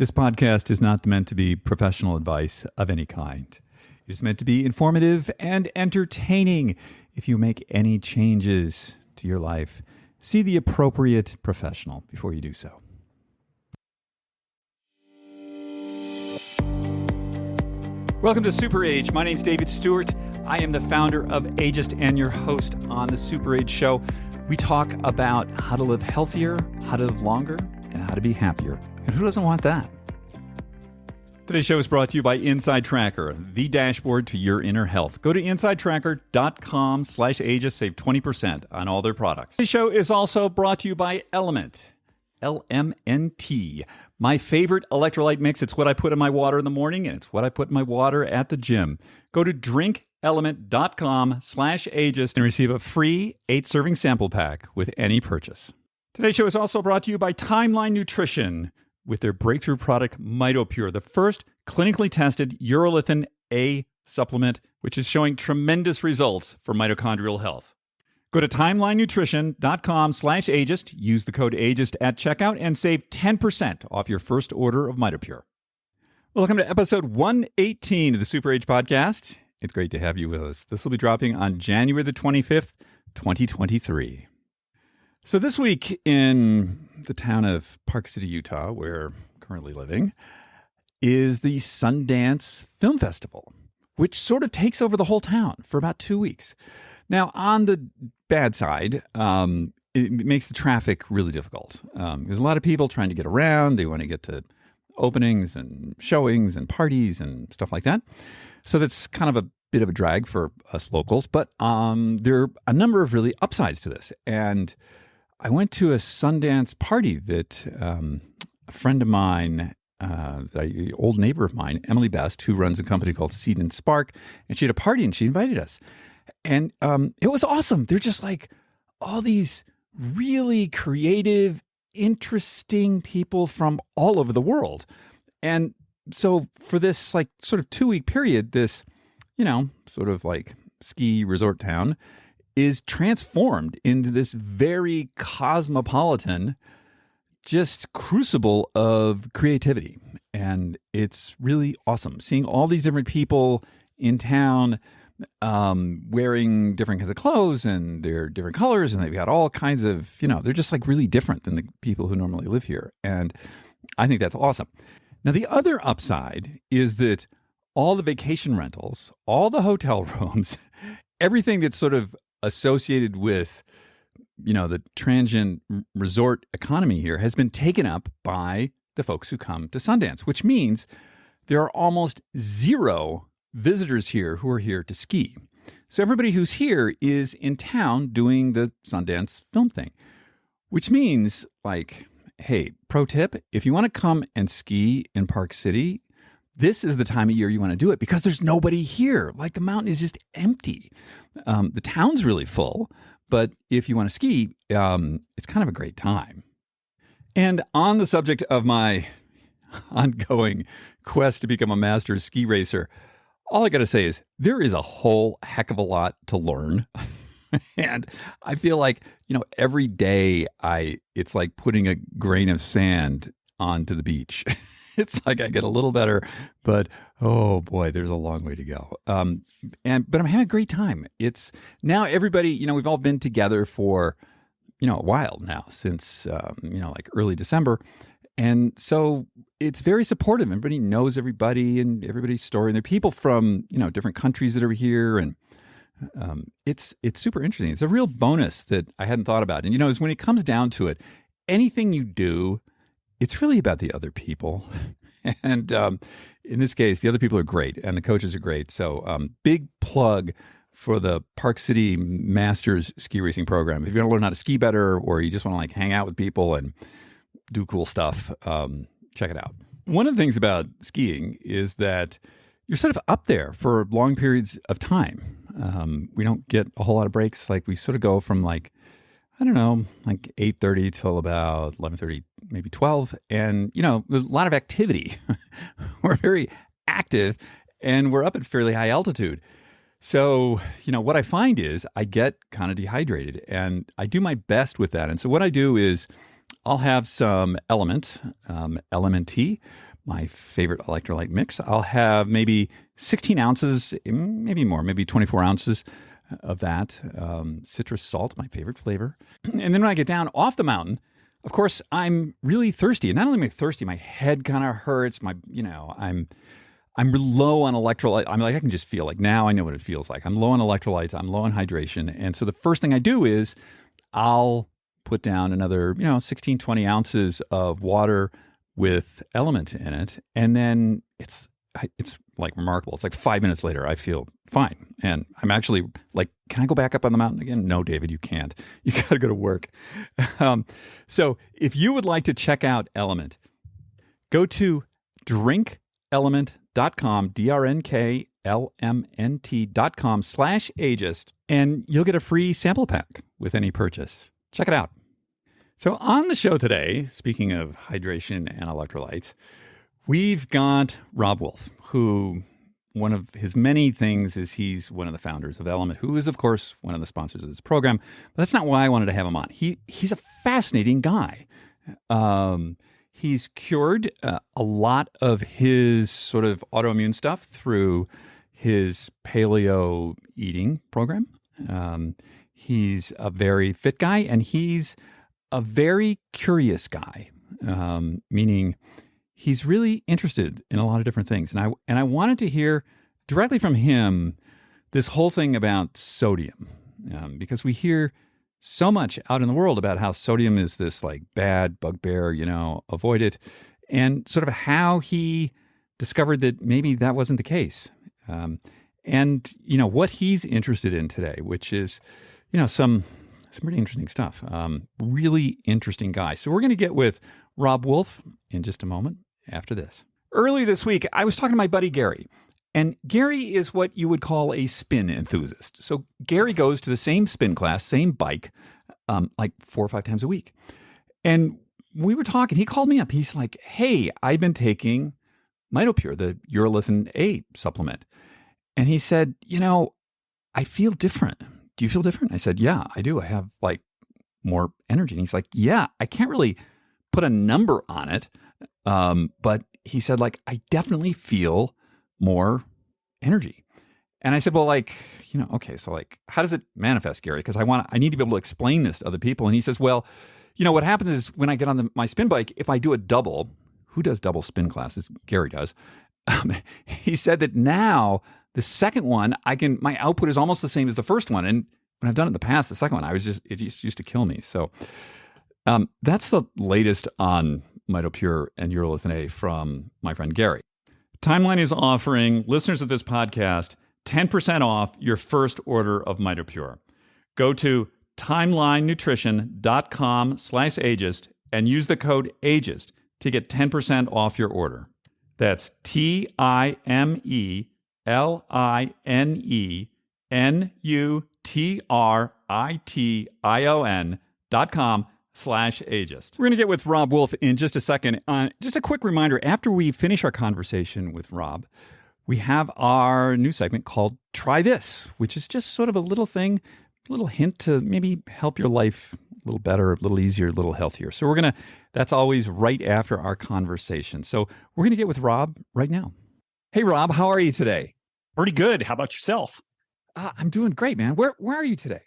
This podcast is not meant to be professional advice of any kind. It is meant to be informative and entertaining. If you make any changes to your life, see the appropriate professional before you do so. Welcome to Super Age. My name's David Stewart. I am the founder of Ageist and your host on the Super Age Show. We talk about how to live healthier, how to live longer, and how to be happier. And who doesn't want that? Today's show is brought to you by Inside Tracker, the dashboard to your inner health. Go to insidetracker.com/ageist, save 20% on all their products. Today's show is also brought to you by LMNT, my favorite electrolyte mix. It's what I put in my water in the morning, and it's what I put in my water at the gym. Go to drinkelement.com/ageist and receive a free 8-serving sample pack with any purchase. Today's show is also brought to you by Timeline Nutrition with their breakthrough product, MitoPure, the first clinically tested urolithin A supplement, which is showing tremendous results for mitochondrial health. Go to timelinenutrition.com/ageist, use the code ageist at checkout, and save 10% off your first order of MitoPure. Welcome to episode 118 of the Super Age Podcast. It's great to have you with us. This will be dropping on January the 25th, 2023. So this week in the town of Park City, Utah, where I'm currently living, is the Sundance Film Festival, which sort of takes over the whole town for about 2 weeks. Now, on the bad side, it makes the traffic really difficult. There's a lot of people trying to get around. They want to get to openings and showings and parties and stuff like that. So that's kind of a bit of a drag for us locals. But there are a number of really upsides to this. And I went to a Sundance party that a friend of mine, an old neighbor of mine, Emily Best, who runs a company called Seed and Spark, and she had a party and she invited us. And it was awesome. They're just like all these really creative, interesting people from all over the world. And so for this like sort of 2-week period, this, sort of like ski resort town is transformed into this very cosmopolitan, just crucible of creativity. And it's really awesome seeing all these different people in town wearing different kinds of clothes, and they're different colors, and they've got all kinds of, they're just like really different than the people who normally live here. And I think that's awesome. Now, the other upside is that all the vacation rentals, all the hotel rooms, everything that's sort of associated with, the transient resort economy here has been taken up by the folks who come to Sundance, which means there are almost zero visitors here who are here to ski. So everybody who's here is in town doing the Sundance film thing, which means like, hey, pro tip, if you want to come and ski in Park City, this is the time of year you want to do it because there's nobody here. Like the mountain is just empty. The town's really full, but if you want to ski, it's kind of a great time. And on the subject of my ongoing quest to become a master ski racer, all I got to say is there is a whole heck of a lot to learn. And I feel like, every day it's like putting a grain of sand onto the beach. It's like I get a little better, but oh boy, there's a long way to go. But I'm having a great time. It's now everybody, we've all been together for, a while now since, like early December. And so it's very supportive. Everybody knows everybody and everybody's story. And there are people from, different countries that are here. And it's super interesting. It's a real bonus that I hadn't thought about. And, is when it comes down to it, anything you do, it's really about the other people. And in this case, the other people are great and the coaches are great. So big plug for the Park City Masters ski racing program. If you want to learn how to ski better or you just want to like hang out with people and do cool stuff, check it out. One of the things about skiing is that you're sort of up there for long periods of time. We don't get a whole lot of breaks. Like we sort of go from like 8:30 till about 11:30, maybe 12. And, there's a lot of activity. We're very active and we're up at fairly high altitude. So, what I find is I get kind of dehydrated and I do my best with that. And so what I do is I'll have some LMNT, my favorite electrolyte mix. I'll have maybe 16 ounces, maybe more, maybe 24 ounces of that. Citrus salt, my favorite flavor. And then when I get down off the mountain, of course, I'm really thirsty. And not only am I thirsty, my head kind of hurts. I'm low on electrolyte. I can just feel like now I know what it feels like. I'm low on electrolytes. I'm low on hydration. And so the first thing I do is I'll put down another, 16, 20 ounces of water with LMNT in it. And then it's like remarkable. It's like 5 minutes later, I feel fine. And I'm actually like, can I go back up on the mountain again? No, David, you can't. You got to go to work. So if you would like to check out LMNT, go to drinklmnt.com, drinklmnt.com/ageist, and you'll get a free sample pack with any purchase. Check it out. So on the show today, speaking of hydration and electrolytes, we've got Robb Wolf, who one of his many things is he's one of the founders of LMNT, who is, of course, one of the sponsors of this program. But that's not why I wanted to have him on. He's a fascinating guy. He's cured a lot of his sort of autoimmune stuff through his paleo eating program. He's a very fit guy, and he's a very curious guy, meaning he's really interested in a lot of different things. And I wanted to hear directly from him this whole thing about sodium, because we hear so much out in the world about how sodium is this like bad bugbear, avoid it, and sort of how he discovered that maybe that wasn't the case. And what he's interested in today, which is, some pretty interesting stuff. Really interesting guy. So we're going to get with Robb Wolf in just a moment after this. Earlier this week, I was talking to my buddy Gary. And Gary is what you would call a spin enthusiast. So Gary goes to the same spin class, same bike, like 4 or 5 times a week. And we were talking. He called me up. He's like, hey, I've been taking MitoPure, the urolithin A supplement. And he said, I feel different. Do you feel different? I said, yeah, I do. I have like more energy. And he's like, yeah, I can't really put a number on it. But he said, like, I definitely feel more energy. And I said, well, okay, so like, how does it manifest, Gary? Because I need to be able to explain this to other people. And he says, well, what happens is when I get on my spin bike, if I do a double, who does double spin classes? Gary does. He said that now the second one, my output is almost the same as the first one. And when I've done it in the past, the second one, it just used to kill me. So that's the latest on MitoPure and urolithin A from my friend Gary. Timeline is offering listeners of this podcast 10% off your first order of MitoPure. Go to timelinenutrition.com/ageist and use the code ageist to get 10% off your order. That's TIMELINENUTRITION.com/ageist. We're going to get with Robb Wolf in just a second. Just a quick reminder, after we finish our conversation with Robb, we have our new segment called Try This, which is just sort of a little thing, a little hint to maybe help your life a little better, a little easier, a little healthier. So that's always right after our conversation. So we're going to get with Robb right now. Hey, Robb, how are you today? Pretty good. How about yourself? I'm doing great, man. Where are you today?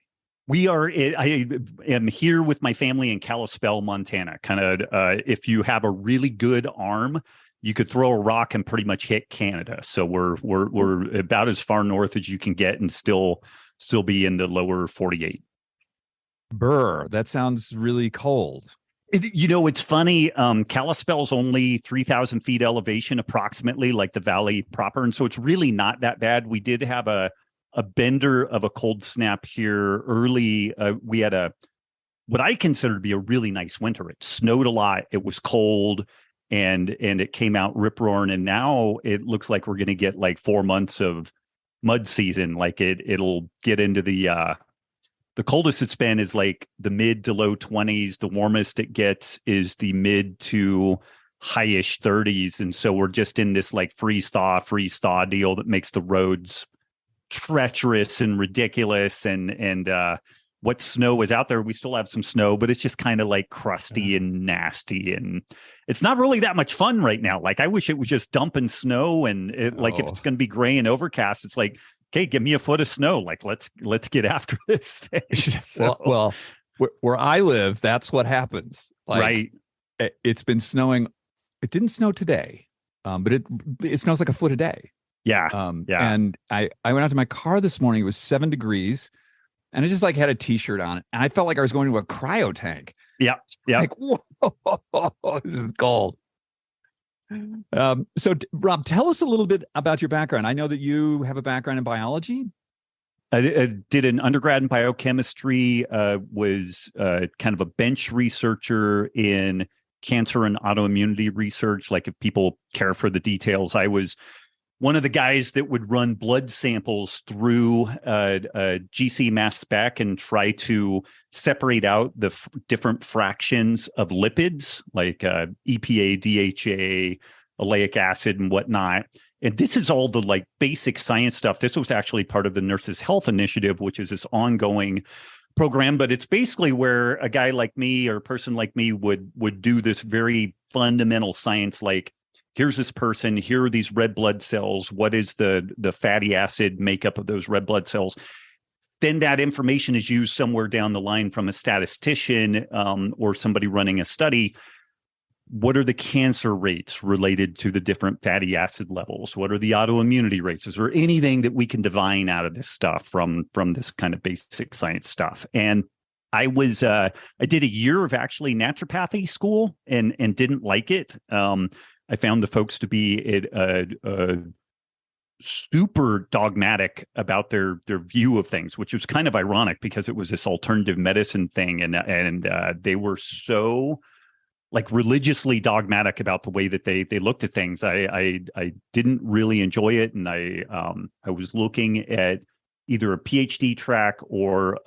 I am here with my family in Kalispell, Montana. Kind of, if you have a really good arm, you could throw a rock and pretty much hit Canada. So we're about as far north as you can get and still be in the lower 48. Brr, that sounds really cold. It's funny. Kalispell's only 3,000 feet elevation, approximately, like the valley proper, and so it's really not that bad. We did have a bender of a cold snap here early. We had what I consider to be a really nice winter. It snowed a lot. It was cold, and it came out rip roaring. And now it looks like we're going to get like 4 months of mud season. Like it'll get into the coldest it's been is like the mid to low 20s. The warmest it gets is the mid to highish 30s. And so we're just in this like freeze thaw deal that makes the roads treacherous and ridiculous. And what snow is out there. We still have some snow, but it's just kind of like crusty and nasty, and it's not really that much fun right now. Like, I wish it was just dumping snow, and like, if it's going to be gray and overcast, it's like, okay, give me a foot of snow. Like, let's get after this thing. So, well, where I live, that's what happens. Like, right. It's been snowing. It didn't snow today, but it snows like a foot a day. Yeah. And I went out to my car this morning. It was 7 degrees. And I just like had a t-shirt on, and I felt like I was going to a cryo tank. Yeah. Like, whoa, this is cold. So Rob, tell us a little bit about your background. I know that you have a background in biology. I did an undergrad in biochemistry, was kind of a bench researcher in cancer and autoimmunity research. Like, if people care for the details, I was one of the guys that would run blood samples through a GC mass spec and try to separate out the different fractions of lipids, like EPA, DHA, oleic acid, and whatnot. And this is all the like basic science stuff. This was actually part of the Nurses Health Initiative, which is this ongoing program. But it's basically where a guy like me or a person like me would do this very fundamental science, like, here's this person, here are these red blood cells. What is the fatty acid makeup of those red blood cells? Then that information is used somewhere down the line from a statistician or somebody running a study. What are the cancer rates related to the different fatty acid levels? What are the autoimmunity rates? Is there anything that we can divine out of this stuff from this kind of basic science stuff? And I did a year of actually naturopathy school and didn't like it. I found the folks to be super dogmatic about their view of things, which was kind of ironic because it was this alternative medicine thing, and they were so like religiously dogmatic about the way that they looked at things. I didn't really enjoy it, and I was looking at either a PhD track or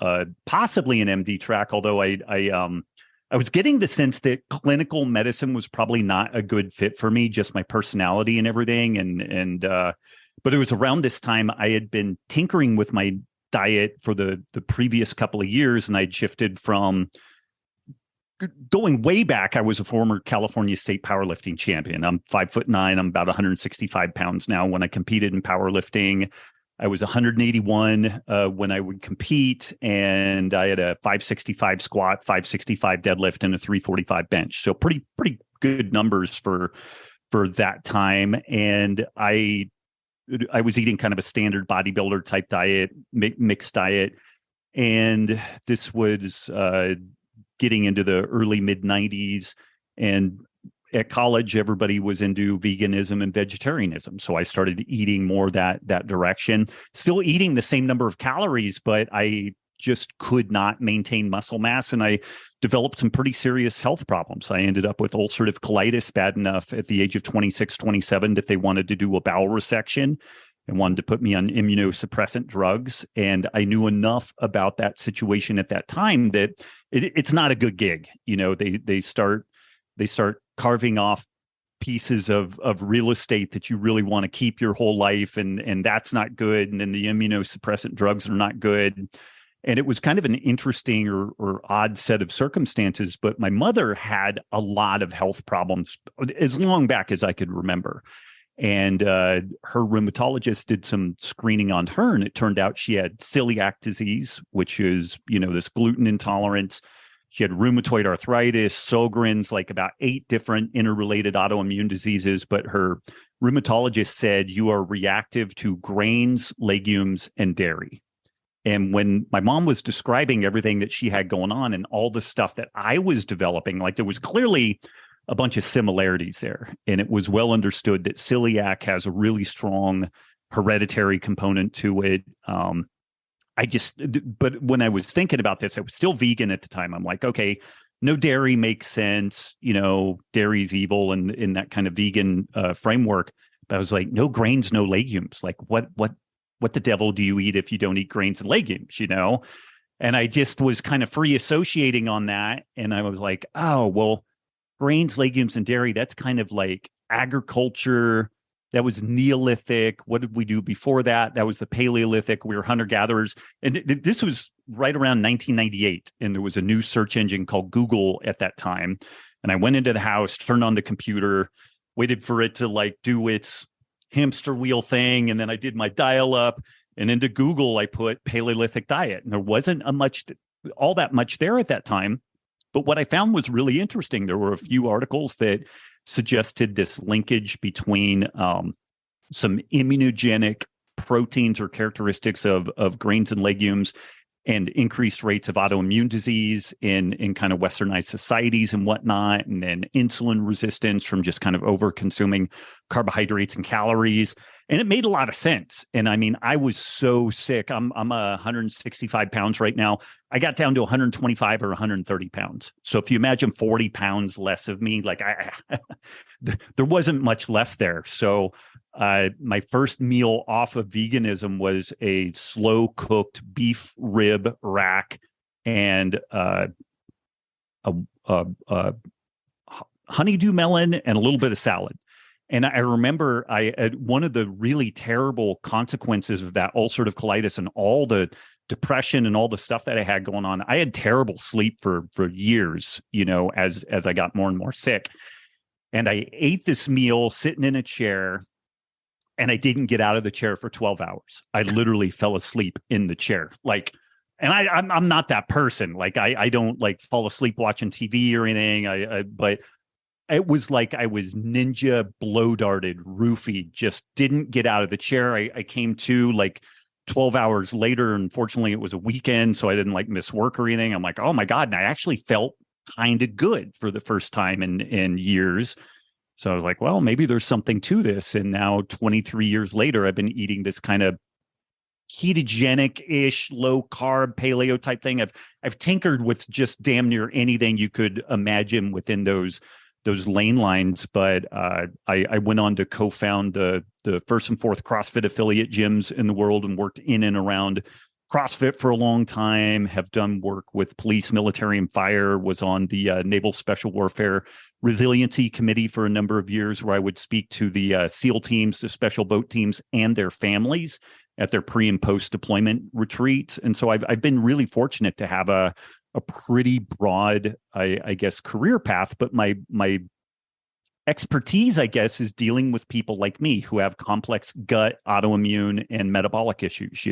possibly an MD track, although I was getting the sense that clinical medicine was probably not a good fit for me, just my personality and everything. But it was around this time I had been tinkering with my diet for the previous couple of years, and I'd shifted from going way back. I was a former California state powerlifting champion. I'm 5'9". I'm about 165 pounds now. When I competed in powerlifting, I was 181 when I would compete, and I had a 565 squat, 565 deadlift, and a 345 bench. So pretty good numbers for that time. And I was eating kind of a standard bodybuilder type diet, mixed diet, and this was getting into the early mid 90s, and at college, everybody was into veganism and vegetarianism. So I started eating more that direction, still eating the same number of calories, but I just could not maintain muscle mass. And I developed some pretty serious health problems. I ended up with ulcerative colitis, bad enough at the age of 26, 27, that they wanted to do a bowel resection and wanted to put me on immunosuppressant drugs. And I knew enough about that situation at that time that it's not a good gig. You know, they start carving off pieces of real estate that you really want to keep your whole life, and that's not good. And then the immunosuppressant drugs are not good. And it was kind of an interesting or odd set of circumstances. But my mother had a lot of health problems as long back as I could remember. And her rheumatologist did some screening on her, and it turned out she had celiac disease, which is, this gluten intolerance. She had rheumatoid arthritis, Sjogren's, like about 8 different interrelated autoimmune diseases. But her rheumatologist said, you are reactive to grains, legumes, and dairy. And when my mom was describing everything that she had going on and all the stuff that I was developing, like, there was clearly a bunch of similarities there. And it was well understood that celiac has a really strong hereditary component to it. But when I was thinking about this, I was still vegan at the time. I'm like, okay, no dairy makes sense. Dairy's evil and in that kind of vegan framework. But I was like, no grains, no legumes. Like, what the devil do you eat if you don't eat grains and legumes, And I just was kind of free associating on that. And I was like, oh, well, grains, legumes, and dairy, that's kind of like agriculture. That was Neolithic. What did we do before that? That was the Paleolithic. We were hunter-gatherers. And this was right around 1998, and there was a new search engine called Google at that time. And I went into the house, turned on the computer, waited for it to like do its hamster wheel thing, and then I did my dial up. And into Google, I put Paleolithic diet, and there wasn't all that much there at that time. But what I found was really interesting. There were a few articles that suggested this linkage between some immunogenic proteins or characteristics of grains and legumes and increased rates of autoimmune disease in kind of westernized societies and whatnot, and then insulin resistance from just kind of over consuming carbohydrates and calories. And it made a lot of sense. And I mean, I was so sick. I'm 165 pounds right now. I got down to 125 or 130 pounds. So if you imagine 40 pounds less of me, like there wasn't much left there. So my first meal off of veganism was a slow cooked beef rib rack and a honeydew melon and a little bit of salad. And I remember one of the really terrible consequences of that ulcerative colitis and all the depression and all the stuff that I had going on. I had terrible sleep for years, as I got more and more sick. And I ate this meal sitting in a chair, and I didn't get out of the chair for 12 hours. I literally fell asleep in the chair. And I'm not that person. Like I don't like fall asleep watching TV or anything. But it was like I was ninja blow darted, roofied, just didn't get out of the chair. I came to like 12 hours later. Unfortunately, it was a weekend, so I didn't like miss work or anything. I'm like, oh my God. And I actually felt kind of good for the first time in years. So I was like, well, maybe there's something to this. And now 23 years later, I've been eating this kind of ketogenic-ish, low carb paleo type thing. I've tinkered with just damn near anything you could imagine within those lane lines, but I went on to co-found the first and fourth CrossFit affiliate gyms in the world and worked in and around CrossFit for a long time, have done work with police, military, and fire, was on the Naval Special Warfare Resiliency Committee for a number of years, where I would speak to the SEAL teams, the special boat teams, and their families at their pre and post deployment retreats. And so I've been really fortunate to have a pretty broad, I guess, career path, but my expertise, I guess, is dealing with people like me who have complex gut, autoimmune, and metabolic issues.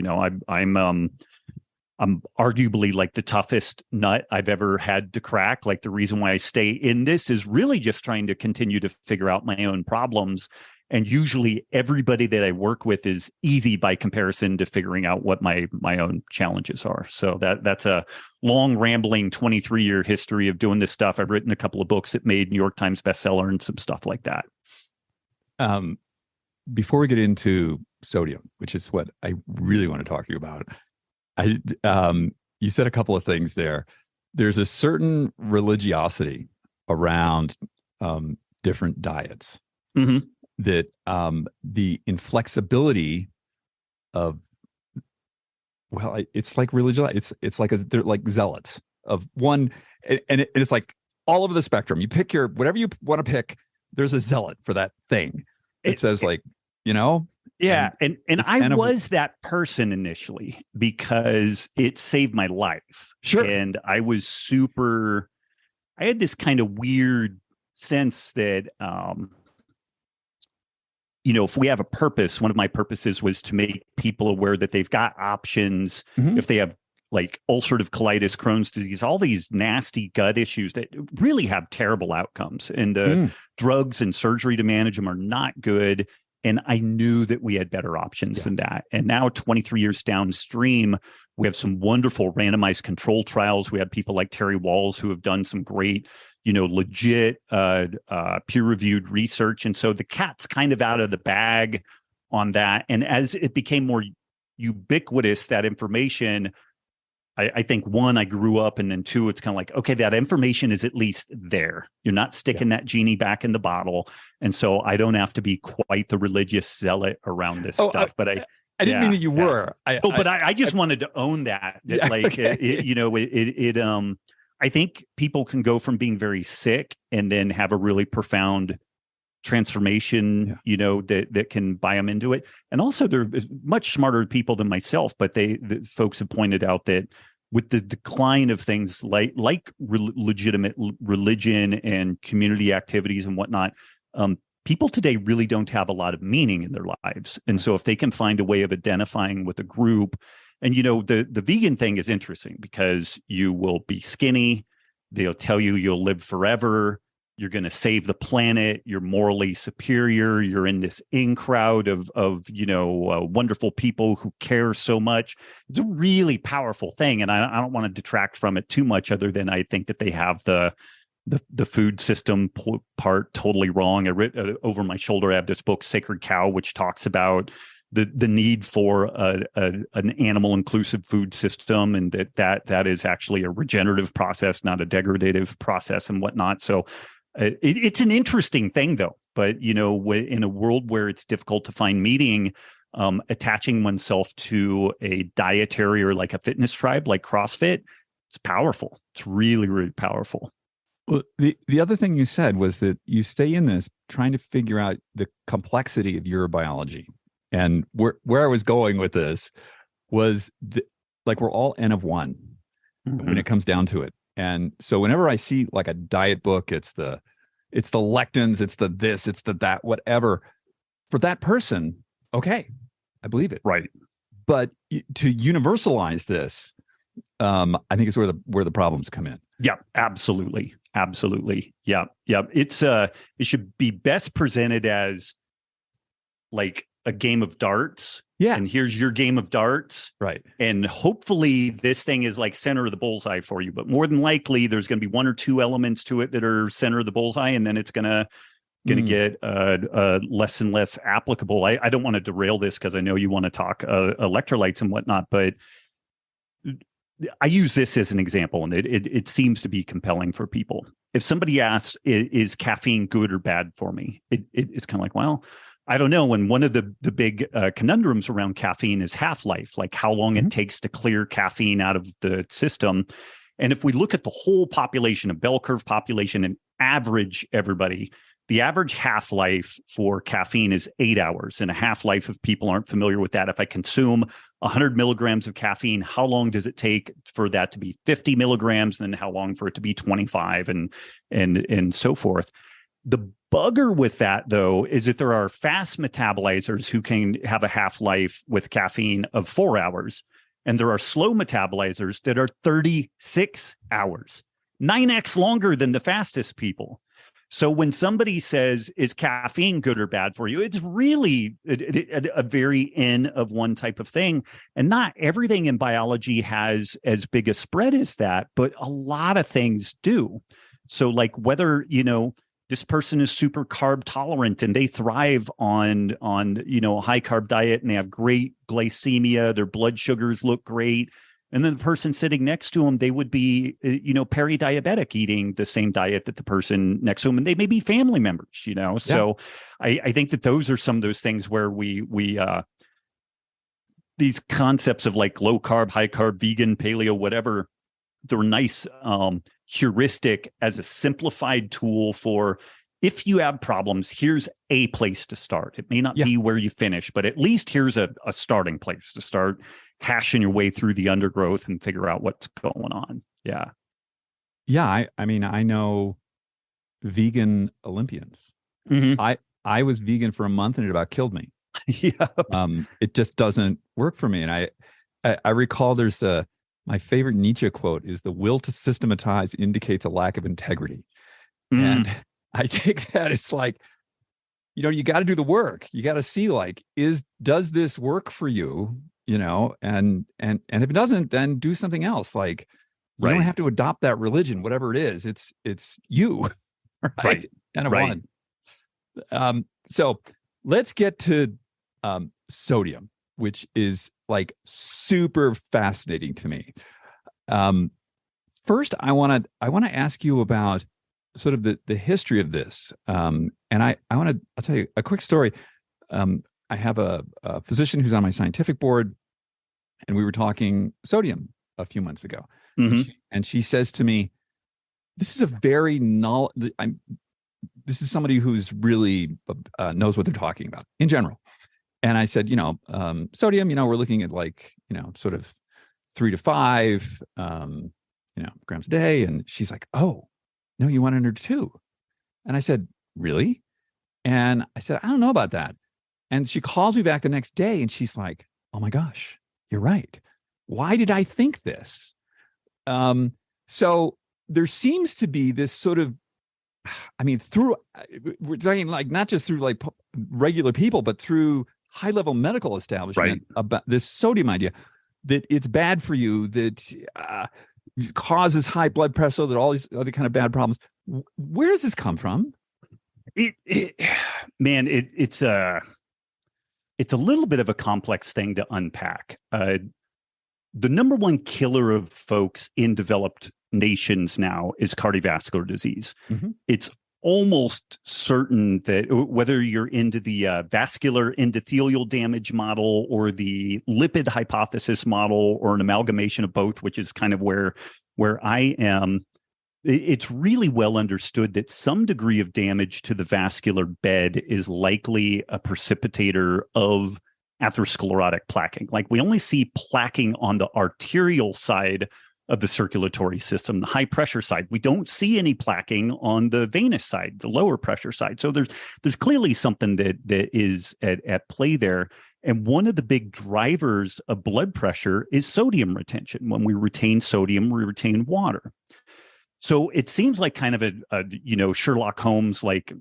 I'm arguably like the toughest nut I've ever had to crack. Like the reason why I stay in this is really just trying to continue to figure out my own problems. And usually everybody that I work with is easy by comparison to figuring out what my own challenges are. So that's a long, rambling 23-year history of doing this stuff. I've written a couple of books that made New York Times bestseller and some stuff like that. Before we get into sodium, which is what I really want to talk to you about, you said a couple of things there. There's a certain religiosity around different diets. Mm-hmm. That the inflexibility of, well, it's like religion. It's like they're like zealots of one, and it's like all over the spectrum. You pick whatever you want to pick. There's a zealot for that thing. It says like, yeah, and I was that person initially because it saved my life. Sure, and I had this kind of weird sense that. If we have a purpose, one of my purposes was to make people aware that they've got options. Mm-hmm. If they have like ulcerative colitis, Crohn's disease, all these nasty gut issues that really have terrible outcomes, and drugs and surgery to manage them are not good. And I knew that we had better options than that. And now 23 years downstream, we have some wonderful randomized control trials. We have people like Terry Walls who have done some great, legit peer-reviewed research. And so the cat's kind of out of the bag on that. And as it became more ubiquitous, that information, I think, one, I grew up, and then two, it's kind of like, okay, that information is at least there. You're not sticking that genie back in the bottle. And so I don't have to be quite the religious zealot around this stuff. But I didn't mean that you were. I just wanted to own that. I think people can go from being very sick and then have a really profound transformation, that can buy them into it. And also, they're much smarter people than myself, but the folks have pointed out that with the decline of things like legitimate religion and community activities and whatnot, people today really don't have a lot of meaning in their lives. And so if they can find a way of identifying with a group, and the vegan thing is interesting because you will be skinny, they'll tell you you'll live forever, you're going to save the planet, you're morally superior, you're in this in crowd of wonderful people who care so much. It's a really powerful thing, and I don't want to detract from it too much, other than I think that they have the food system part totally wrong. I read over my shoulder, I have this book, Sacred Cow, which talks about the need for an animal inclusive food system, and that is actually a regenerative process, not a degradative process and whatnot. So it's an interesting thing, though. But in a world where it's difficult to find meaning, attaching oneself to a dietary or like a fitness tribe like CrossFit, it's powerful. It's really, really powerful. Well, the other thing you said was that you stay in this trying to figure out the complexity of your biology. And where I was going with this was like we're all N of one when it comes down to it. And so whenever I see like a diet book, it's the lectins, it's the this, it's the that, whatever. For that person, okay, I believe it. Right. But to universalize this, I think is where the problems come in. Yeah, absolutely. Absolutely. Yeah. Yeah. It should be best presented as like a game of darts. Yeah. And here's your game of darts. Right. And hopefully this thing is like center of the bullseye for you. But more than likely, there's going to be one or two elements to it that are center of the bullseye. And then it's going to get less and less applicable. I don't want to derail this because I know you want to talk electrolytes and whatnot, but I use this as an example, and it seems to be compelling for people. If somebody asks, is caffeine good or bad for me? It's kind of like, well, I don't know. And one of the big conundrums around caffeine is half-life, like how long it takes to clear caffeine out of the system. And if we look at the whole population, a bell curve population, and average everybody, the average half-life for caffeine is 8 hours. And a half-life, if people aren't familiar with that, if I consume 100 milligrams of caffeine, how long does it take for that to be 50 milligrams? And then how long for it to be 25 and so forth? The bugger with that, though, is that there are fast metabolizers who can have a half-life with caffeine of 4 hours. And there are slow metabolizers that are 36 hours, 9x longer than the fastest people. So when somebody says, is caffeine good or bad for you? It's really a very N of one type of thing. And not everything in biology has as big a spread as that, but a lot of things do. So like whether, this person is super carb tolerant and they thrive on a high carb diet and they have great glycemia, their blood sugars look great. And then the person sitting next to them, they would be, peri-diabetic, eating the same diet that the person next to them, and they may be family members, Yeah. So I think that those are some of those things where we these concepts of like low carb, high carb, vegan, paleo, whatever, they're nice heuristic as a simplified tool for if you have problems, here's a place to start. It may not be where you finish, but at least here's a starting place to start hashing your way through the undergrowth and figure out what's going on. Yeah. Yeah. I mean, I know vegan Olympians. I was vegan for a month and it about killed me. Yeah. It just doesn't work for me. And I recall there's my favorite Nietzsche quote is the will to systematize indicates a lack of integrity. And I take that, it's like, you got to do the work. You got to see like, does this work for you? And if it doesn't, then do something else. Like you don't have to adopt that religion, whatever it is. It's you, right? And one. So let's get to sodium, which is like super fascinating to me. First, I want to ask you about sort of the history of this. And I'll tell you a quick story. I have a physician who's on my scientific board, and we were talking sodium a few months ago. And she says to me, this is a very this is somebody who's really knows what they're talking about in general. And I said, sodium, we're looking at like, sort of 3 to 5, grams a day. And she's like, oh, no, you want under 2. And I said, really? And I said, I don't know about that. And she calls me back the next day and she's like, oh my gosh, you're right. Why did I think this? So there seems to be this sort of, we're talking like not just through like regular people, but through high level medical establishment about this sodium idea that it's bad for you, that causes high blood pressure, that all these other kind of bad problems. Where does this come from? It's a little bit of a complex thing to unpack. The number one killer of folks in developed nations now is cardiovascular disease. Mm-hmm. It's almost certain that whether you're into the vascular endothelial damage model or the lipid hypothesis model or an amalgamation of both, which is kind of where I am, it's really well understood that some degree of damage to the vascular bed is likely a precipitator of atherosclerotic plaquing. Like we only see plaquing on the arterial side of the circulatory system, the high pressure side. We don't see any plaquing on the venous side, the lower pressure side. So there's clearly something that is at play there. And one of the big drivers of blood pressure is sodium retention. When we retain sodium, we retain water. So it seems like kind of a Sherlock Holmes, like,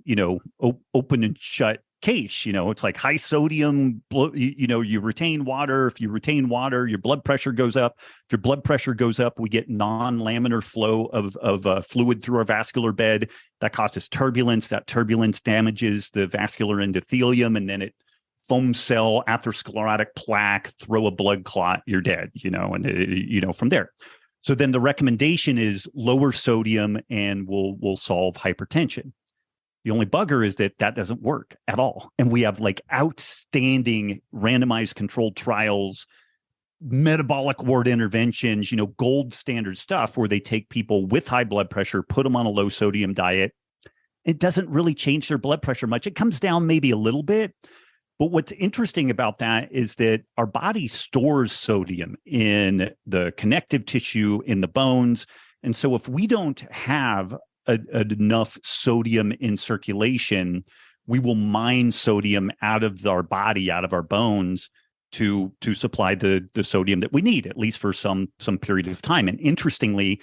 open and shut case. It's like high sodium, you retain water. If you retain water, your blood pressure goes up. If your blood pressure goes up, we get non-laminar flow of fluid through our vascular bed. That causes turbulence. That turbulence damages the vascular endothelium, and then it foam cell, atherosclerotic plaque, throw a blood clot, you're dead, and from there. So then the recommendation is lower sodium and we'll solve hypertension. The only bugger is that doesn't work at all. And we have like outstanding randomized controlled trials, metabolic ward interventions, gold standard stuff where they take people with high blood pressure, put them on a low sodium diet. It doesn't really change their blood pressure much. It comes down maybe a little bit. But what's interesting about that is that our body stores sodium in the connective tissue, in the bones. And so if we don't have enough sodium in circulation, we will mine sodium out of our body, out of our bones to supply the sodium that we need, at least for some period of time. And interestingly,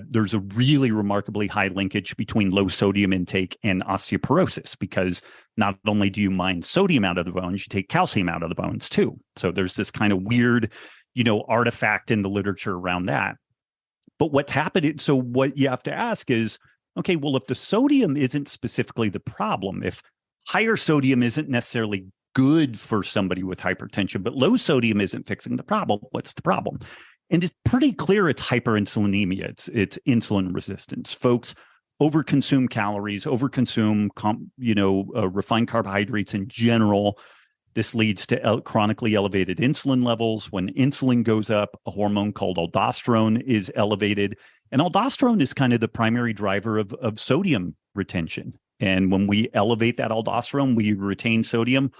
there's a really remarkably high linkage between low sodium intake and osteoporosis, because not only do you mine sodium out of the bones, you take calcium out of the bones too. So there's this kind of weird, artifact in the literature around that. But what's happened, so what you have to ask is, okay, well, if the sodium isn't specifically the problem, if higher sodium isn't necessarily good for somebody with hypertension, but low sodium isn't fixing the problem, what's the problem? And it's pretty clear it's hyperinsulinemia. It's insulin resistance. Folks overconsume calories, overconsume refined carbohydrates in general. This leads to chronically elevated insulin levels. When insulin goes up, a hormone called aldosterone is elevated. And aldosterone is kind of the primary driver of sodium retention. And when we elevate that aldosterone, we retain sodium.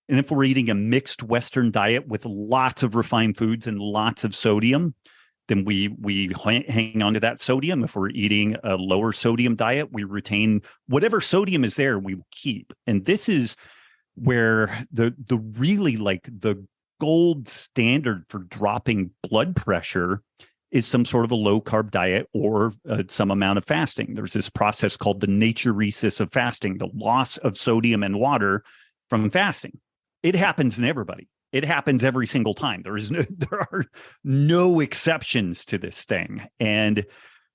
And if we're eating a mixed Western diet with lots of refined foods and lots of sodium, then we hang on to that sodium. If we're eating a lower sodium diet, we retain whatever sodium is there, we will keep. And this is where the really like the gold standard for dropping blood pressure is some sort of a low carb diet or some amount of fasting. There's this process called the natriuresis of fasting, the loss of sodium and water from fasting. It happens in everybody. It happens every single time. There are no exceptions to this thing. And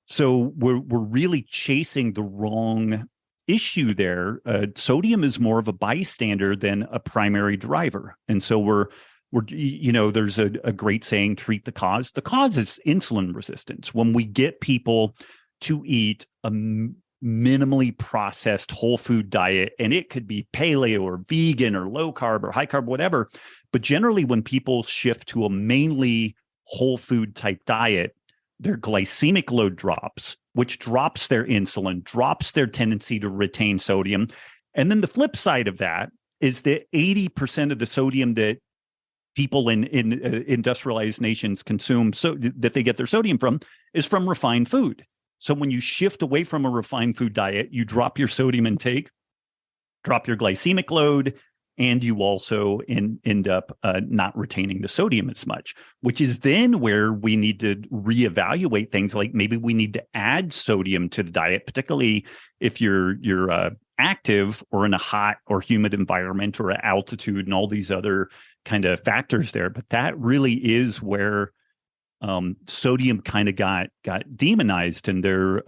so we're really chasing the wrong issue there. Sodium is more of a bystander than a primary driver. And so we're there's a great saying, treat the cause. The cause is insulin resistance. When we get people to eat a minimally processed whole food diet, and it could be paleo or vegan or low carb or high carb, whatever. But generally, when people shift to a mainly whole food type diet, their glycemic load drops, which drops their insulin, drops their tendency to retain sodium. And then the flip side of that is that 80% of the sodium that people in industrialized nations consume, so that they get their sodium from, is from refined food. So when you shift away from a refined food diet, you drop your sodium intake, drop your glycemic load, and you also end up not retaining the sodium as much, which is then where we need to reevaluate things. Like maybe we need to add sodium to the diet, particularly if you're active or in a hot or humid environment or at altitude and all these other kind of factors there. But that really is where sodium kind of got demonized, and there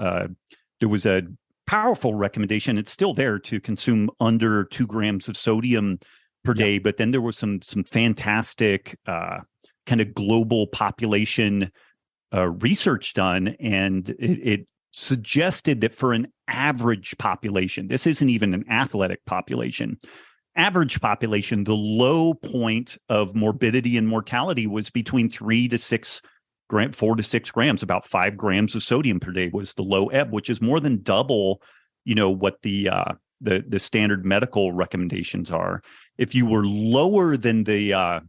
was a powerful recommendation. It's still there to consume under 2 grams of sodium per day. But then there was some fantastic kind of global population research done, and it suggested that for an average population, this isn't even an athletic population, average population, the low point of morbidity and mortality was between 4 to 6 grams. About 5 grams of sodium per day was the low ebb, which is more than double, what the standard medical recommendations are. If you were lower than the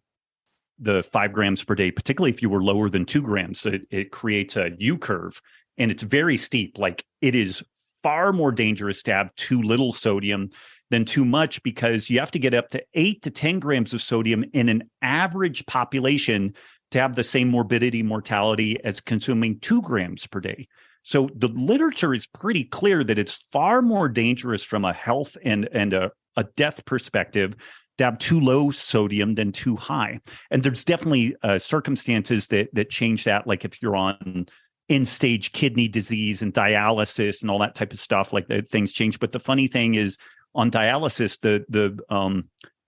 5 grams per day, particularly if you were lower than 2 grams, it creates a U curve, and it's very steep. Like, it is far more dangerous to have too little sodium than too much, because you have to get up to 8 to 10 grams of sodium in an average population to have the same morbidity, mortality as consuming 2 grams per day. So the literature is pretty clear that it's far more dangerous from a health and a death perspective to have too low sodium than too high. And there's definitely circumstances that change that, like if you're on end-stage kidney disease and dialysis and all that type of stuff, like things change. But the funny thing is, on dialysis, the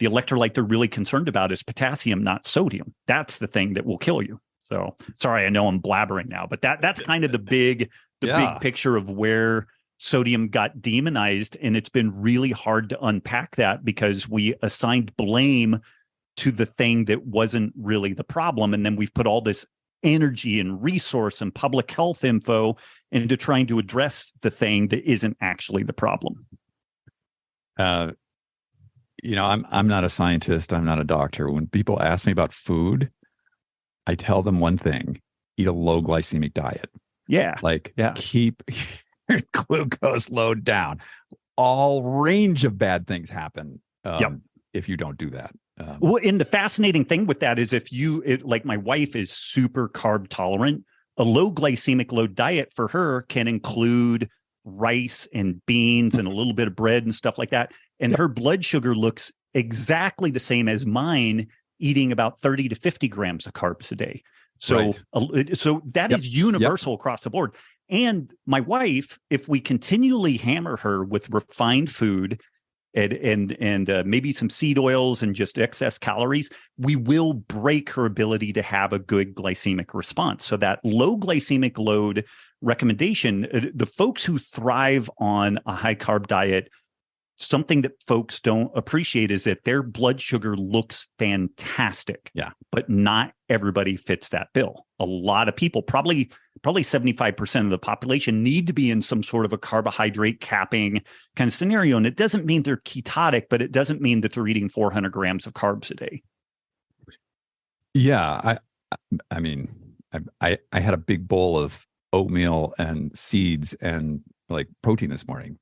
electrolyte they're really concerned about is potassium, not sodium. That's the thing that will kill you. So sorry, I know I'm blabbering now, but that's kind of the big picture of where sodium got demonized. And it's been really hard to unpack that, because we assigned blame to the thing that wasn't really the problem. And then we've put all this energy and resource and public health info into trying to address the thing that isn't actually the problem. I'm not a scientist. I'm not a doctor. When people ask me about food, I tell them one thing: eat a low glycemic diet. Keep your glucose load down. All range of bad things happen if you don't do that. Well, and the fascinating thing with that is, like my wife is super carb tolerant, a low glycemic load diet for her can include rice and beans and a little bit of bread and stuff like that. And her blood sugar looks exactly the same as mine, eating about 30 to 50 grams of carbs a day. So, so that is universal across the board. And my wife, if we continually hammer her with refined food and maybe some seed oils and just excess calories, we will break her ability to have a good glycemic response. So that low glycemic load recommendation, the folks who thrive on a high carb diet, something that folks don't appreciate is that their blood sugar looks fantastic. But not everybody fits that bill. A lot of people, probably 75% of the population, need to be in some sort of a carbohydrate capping kind of scenario. And it doesn't mean they're ketotic, but it doesn't mean that they're eating 400 grams of carbs a day. Yeah. I mean, I had a big bowl of oatmeal and seeds and like protein this morning.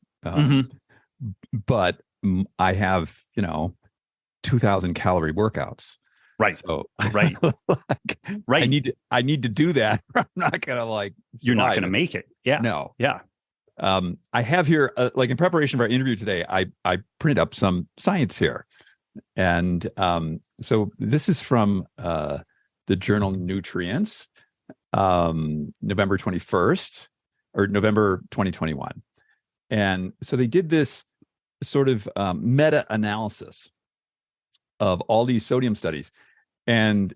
But I have, 2,000 calorie workouts. Right. So right. I need to do that. I'm not gonna you're not gonna make it. Yeah. No. Yeah. I have here, in preparation for our interview today, I printed up some science here, and so this is from the journal Nutrients, November 21st or November 2021, and so they did this sort of meta-analysis of all these sodium studies. And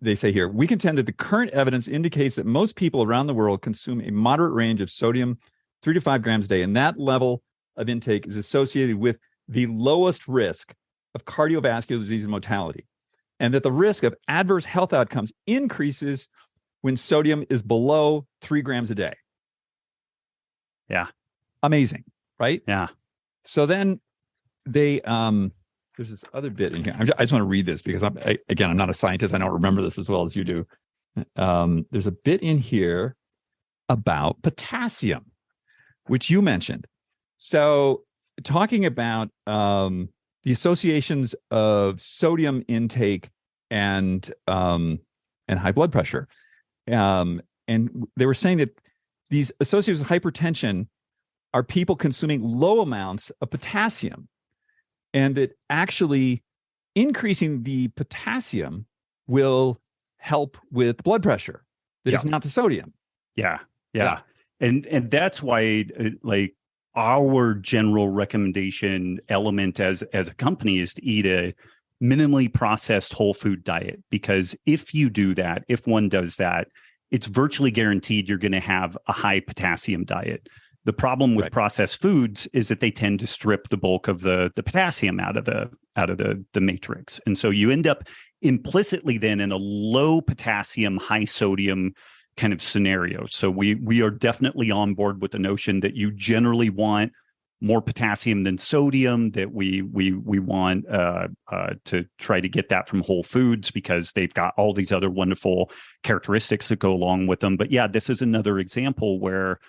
they say here, we contend that the current evidence indicates that most people around the world consume a moderate range of sodium, 3 to 5 grams a day. And that level of intake is associated with the lowest risk of cardiovascular disease and mortality. And that the risk of adverse health outcomes increases when sodium is below 3 grams a day. Yeah. Amazing, right? Yeah. So then they there's this other bit in here. I just want to read this because again, I'm not a scientist. I don't remember this as well as you do. There's a bit in here about potassium, which you mentioned. So talking about the associations of sodium intake and high blood pressure. And they were saying that these associated with hypertension are people consuming low amounts of potassium, and that actually increasing the potassium will help with blood pressure. That it's not the sodium. Yeah. And that's why like our general recommendation element as a company is to eat a minimally processed whole food diet, because if you do that, if one does that, it's virtually guaranteed you're going to have a high potassium diet. The problem with processed foods is that they tend to strip the bulk of the potassium out of the matrix. And so you end up implicitly then in a low potassium, high sodium kind of scenario. So we are definitely on board with the notion that you generally want more potassium than sodium, that we want to try to get that from whole foods because they've got all these other wonderful characteristics that go along with them. But yeah, this is another example where,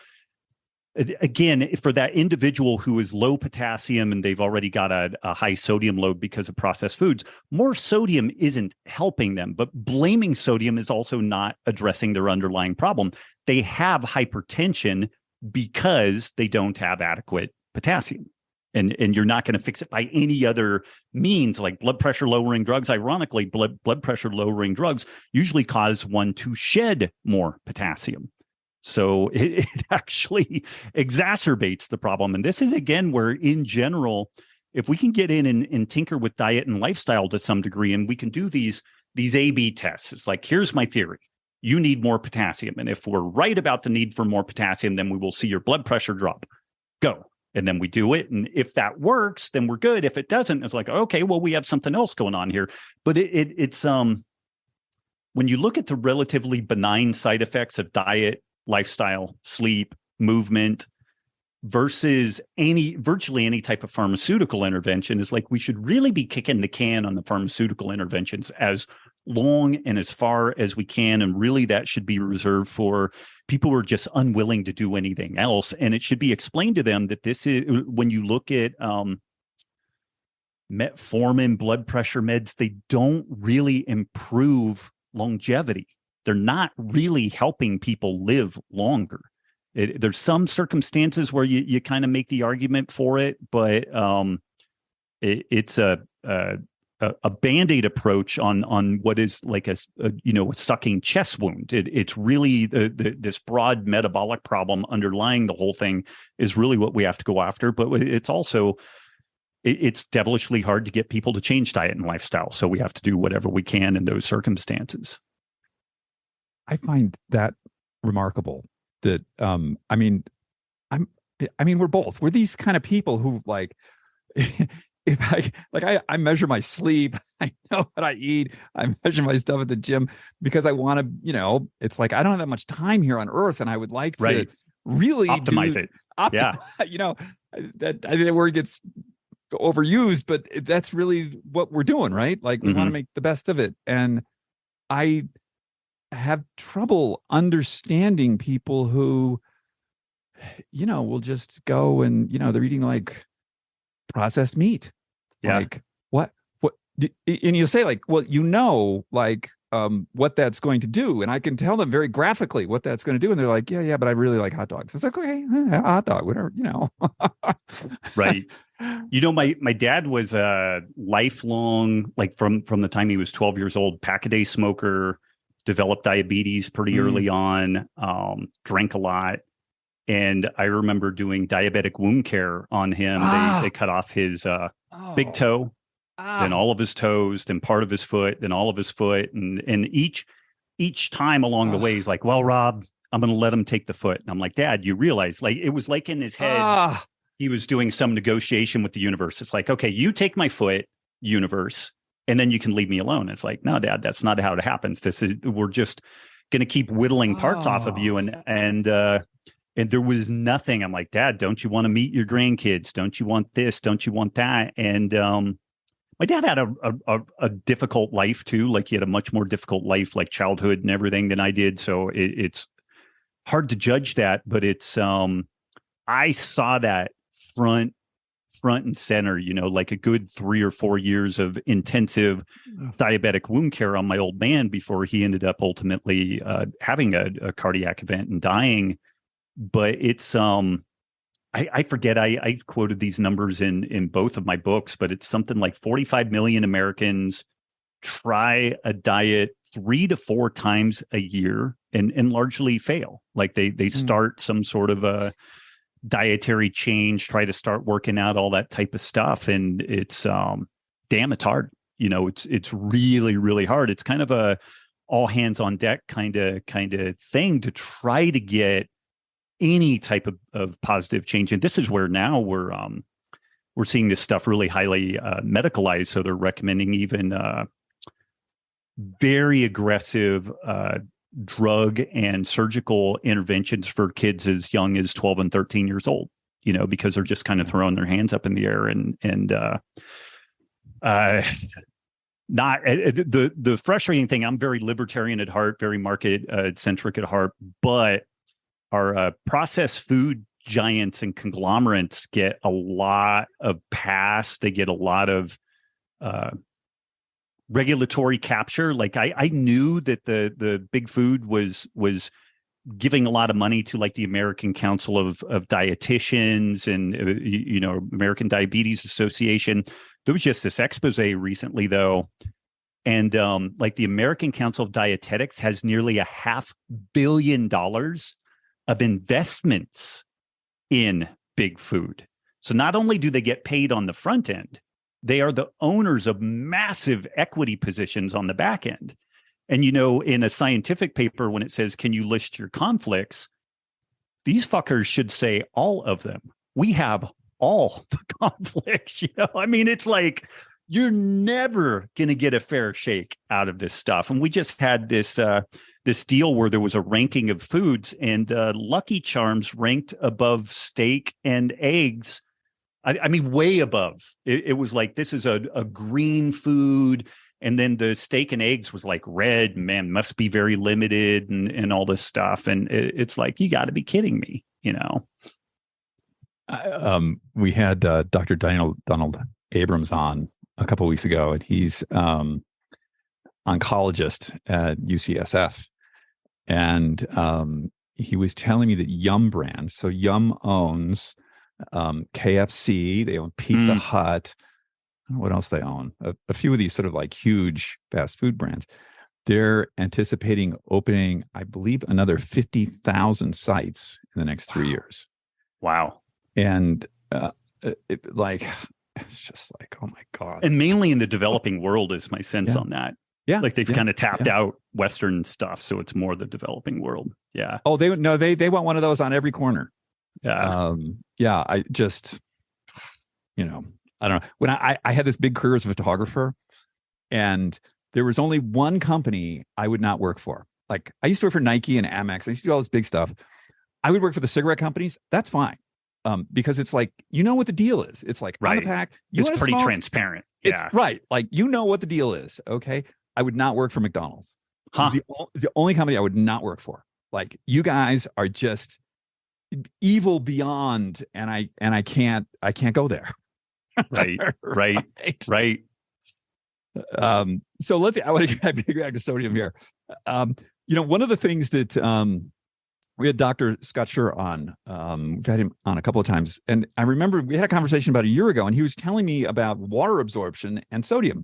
again, for that individual who is low potassium and they've already got a high sodium load because of processed foods, more sodium isn't helping them, but blaming sodium is also not addressing their underlying problem. They have hypertension because they don't have adequate potassium. And you're not going to fix it by any other means, like blood pressure lowering drugs. Ironically, blood pressure lowering drugs usually cause one to shed more potassium. So it actually exacerbates the problem. And this is, again, where in general, if we can get in and tinker with diet and lifestyle to some degree, and we can do these A/B tests. It's like, here's my theory. You need more potassium. And if we're right about the need for more potassium, then we will see your blood pressure drop. Go. And then we do it. And if that works, then we're good. If it doesn't, it's like, okay, well, we have something else going on here. But it's when you look at the relatively benign side effects of diet, lifestyle, sleep, movement versus virtually any type of pharmaceutical intervention, is like we should really be kicking the can on the pharmaceutical interventions as long and as far as we can. And really that should be reserved for people who are just unwilling to do anything else. And it should be explained to them that this is, when you look at metformin, blood pressure meds, they don't really improve longevity. They're not really helping people live longer. There's some circumstances where you kind of make the argument for it, but it's a Band-Aid approach on what is like a sucking chest wound. It's really this broad metabolic problem underlying the whole thing is really what we have to go after. But it's also it's devilishly hard to get people to change diet and lifestyle. So we have to do whatever we can in those circumstances. I find that remarkable. That we're these kind of people who like. If I measure my sleep, I know what I eat, I measure my stuff at the gym because I want to, it's like I don't have that much time here on earth, and I would like to really optimize it. Yeah, that I think that word gets overused, but that's really what we're doing, right? Like we want to make the best of it, and I have trouble understanding people who, will just go and they're eating like processed meat. Yeah. Like what, and you'll say like, well, what that's going to do. And I can tell them very graphically what that's going to do. And they're like, yeah, but I really like hot dogs. It's like, okay, hot dog, whatever, Right. My dad was a lifelong, like from the time he was 12 years old, pack-a-day smoker, developed diabetes pretty early on, drank a lot. And I remember doing diabetic wound care on him. They cut off his big toe, then all of his toes, then part of his foot, then all of his foot. And each time along the way, he's like, well, Rob, I'm going to let him take the foot. And I'm like, Dad, you realize, like, it was like in his head, he was doing some negotiation with the universe. It's like, okay, you take my foot, universe, and then you can leave me alone. It's like, no, Dad, that's not how it happens. We're just going to keep whittling parts off of you. And there was nothing. I'm like, Dad, don't you want to meet your grandkids? Don't you want this? Don't you want that? And My dad had a difficult life too. Like he had a much more difficult life, like childhood and everything than I did. So it's hard to judge that, but it's I saw that front and center, like a good 3 or 4 years of intensive diabetic wound care on my old man before he ended up ultimately having a cardiac event and dying. But it's I forget, I quoted these numbers in both of my books, but it's something like 45 million Americans try a diet 3 to 4 times a year and largely fail. Like they start some sort of a dietary change, try to start working out, all that type of stuff. And it's damn, it's hard. It's really, really hard. It's kind of a all hands on deck kind of thing to try to get any type of positive change. And this is where now we're seeing this stuff really highly medicalized. So they're recommending even very aggressive drug and surgical interventions for kids as young as 12 and 13 years old, because they're just kind of throwing their hands up in the air and not the frustrating thing. I'm very libertarian at heart, very market centric at heart, but our processed food giants and conglomerates get a lot of pass. They get a lot of regulatory capture. Like I knew that the big food was giving a lot of money to like the American Council of Dietitians and American Diabetes Association. There was just this expose recently though, and like the American Council of Dietetics has nearly $500 million of investments in big food. So not only do they get paid on the front end, they are the owners of massive equity positions on the back end. And, in a scientific paper, when it says, can you list your conflicts? These fuckers should say all of them. We have all the conflicts, I mean, it's like, you're never going to get a fair shake out of this stuff. And we just had this deal where there was a ranking of foods and Lucky Charms ranked above steak and eggs. I mean, way above. It was like, this is a green food. And then the steak and eggs was like red, man, must be very limited and all this stuff. And it's like, you got to be kidding me, We had Dr. Donald Abrams on a couple of weeks ago, and he's oncologist at UCSF. And he was telling me that Yum Brands, so Yum owns KFC, they own Pizza Hut. I don't know what else they own. A few of these sort of like huge fast food brands. They're anticipating opening, I believe, another 50,000 sites in the next 3 years. Wow. And it's just like, oh my God. And mainly in the developing world is my sense on that. Yeah. Like they've kind of tapped out Western stuff. So it's more the developing world. Yeah. Oh, they want one of those on every corner. Yeah. I just, I don't know. When I had this big career as a photographer, and there was only one company I would not work for. Like I used to work for Nike and Amex. I used to do all this big stuff. I would work for the cigarette companies. That's fine. Because it's like, what the deal is. It's like on the pack. It's pretty transparent. Yeah. It's right. Like, what the deal is. Okay. I would not work for McDonald's. Huh. It's the only company I would not work for. Like, you guys are just evil beyond, and I can't go there. Right. So I want to get back to sodium here. One of the things that we had Dr. Scott Schur on. We've had him on a couple of times. And I remember we had a conversation about a year ago, and he was telling me about water absorption and sodium.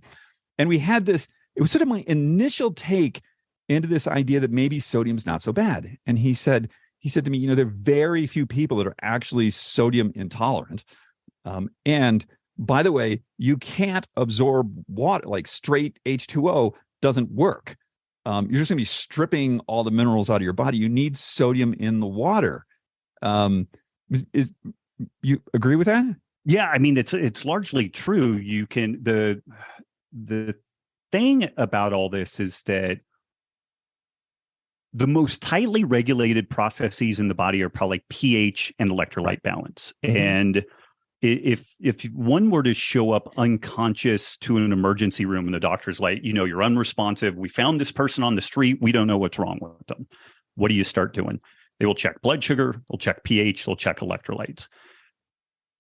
And we had this, it was sort of my initial take into this idea that maybe sodium's not so bad. And he said to me, there are very few people that are actually sodium intolerant. And by the way, you can't absorb water, like straight H2O doesn't work. You're just going to be stripping all the minerals out of your body. You need sodium in the water. You agree with that? Yeah, I mean it's largely true. You can the thing about all this is that the most tightly regulated processes in the body are probably pH and electrolyte balance. Mm-hmm. And if one were to show up unconscious to an emergency room and the doctor's like, you're unresponsive, we found this person on the street, we don't know what's wrong with them, what do you start doing? They will check blood sugar, they'll check pH, they'll check electrolytes.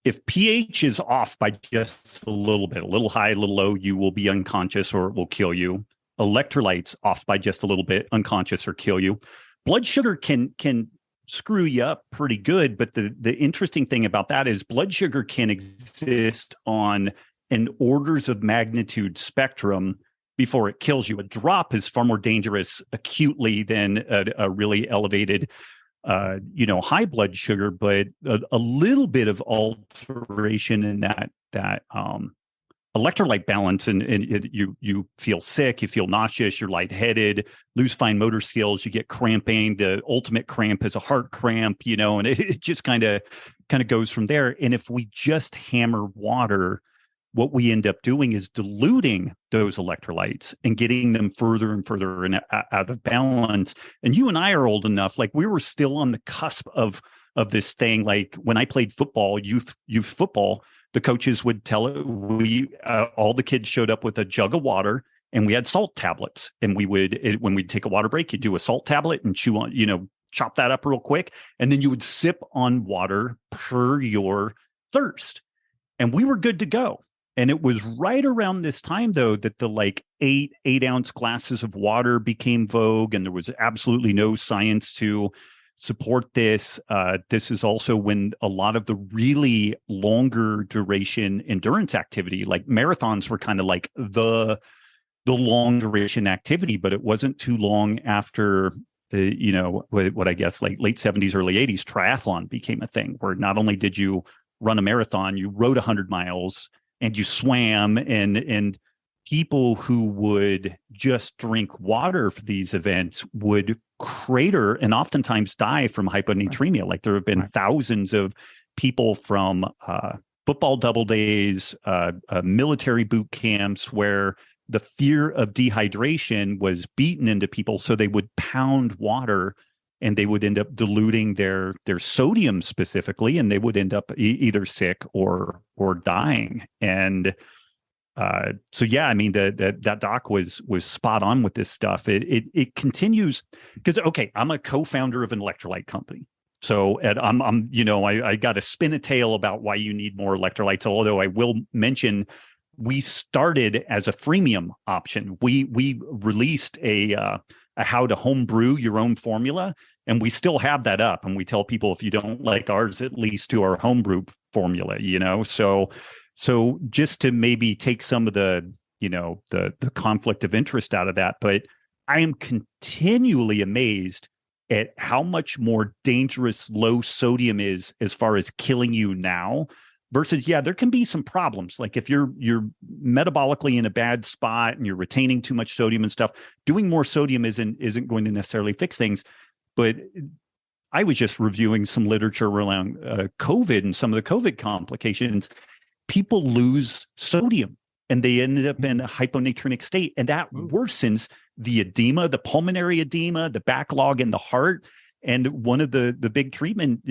If pH is off by just a little bit, a little high, a little low, you will be unconscious or it will kill you. Electrolytes off by just a little bit, unconscious or kill you. Blood sugar can screw you up pretty good, but the interesting thing about that is blood sugar can exist on an orders of magnitude spectrum before it kills you. A drop is far more dangerous acutely than a really elevated high blood sugar, but a little bit of alteration in that electrolyte balance, and you feel sick, you feel nauseous, you're lightheaded, lose fine motor skills, you get cramping. The ultimate cramp is a heart cramp, and it just kind of goes from there. And if we just hammer water, what we end up doing is diluting those electrolytes and getting them further and further out of balance. And you and I are old enough, like we were still on the cusp of this thing. Like when I played football, youth football, the coaches would tell it, all the kids showed up with a jug of water and we had salt tablets. And when we'd take a water break, you'd do a salt tablet and chew on, chop that up real quick. And then you would sip on water per your thirst. And we were good to go. And it was right around this time, though, that the like 8-ounce glasses of water became vogue, and there was absolutely no science to support this. This is also when a lot of the really longer duration endurance activity, like marathons, were kind of like the long duration activity. But it wasn't too long after, what I guess like late 70s, early 80s, triathlon became a thing where not only did you run a marathon, you rode 100 miles. And you swam, and people who would just drink water for these events would crater and oftentimes die from hyponatremia. Like there have been thousands of people from football double days, military boot camps, where the fear of dehydration was beaten into people. So they would pound water and they would end up diluting their sodium specifically, and they would end up either sick or dying. And so, yeah, I mean, that doc was spot on with this stuff. It continues because, okay, I'm a co-founder of an electrolyte company. So I got to spin a tale about why you need more electrolytes, although I will mention we started as a freemium option. We released a how to home brew your own formula. And we still have that up. And we tell people, if you don't like ours, at least do our homebrew formula, So just to maybe take some of the conflict of interest out of that. But I am continually amazed at how much more dangerous low sodium is as far as killing you now versus, there can be some problems. Like if you're metabolically in a bad spot and you're retaining too much sodium and stuff, doing more sodium isn't going to necessarily fix things. But I was just reviewing some literature around COVID and some of the COVID complications. People lose sodium and they ended up in a hyponatremic state. And that worsens the edema, the pulmonary edema, the backlog in the heart. And one of the big treatment,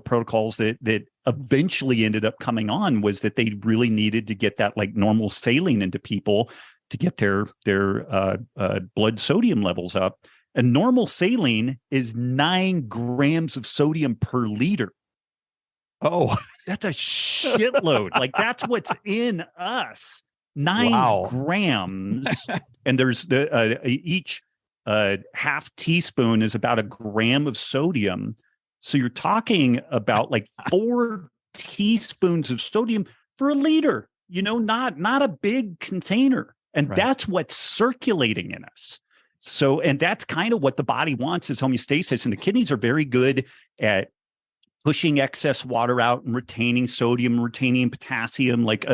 protocols that eventually ended up coming on was that they really needed to get that like normal saline into people to get their blood sodium levels up. And normal saline is 9 grams of sodium per liter. Oh, that's a shitload. Like that's what's in us. 9 grams. And there's each half teaspoon is about a gram of sodium. So you're talking about like 4 teaspoons of sodium for a liter, not a big container. And that's what's circulating in us. So, and that's kind of what the body wants is homeostasis. And the kidneys are very good at pushing excess water out and retaining sodium, retaining potassium. Like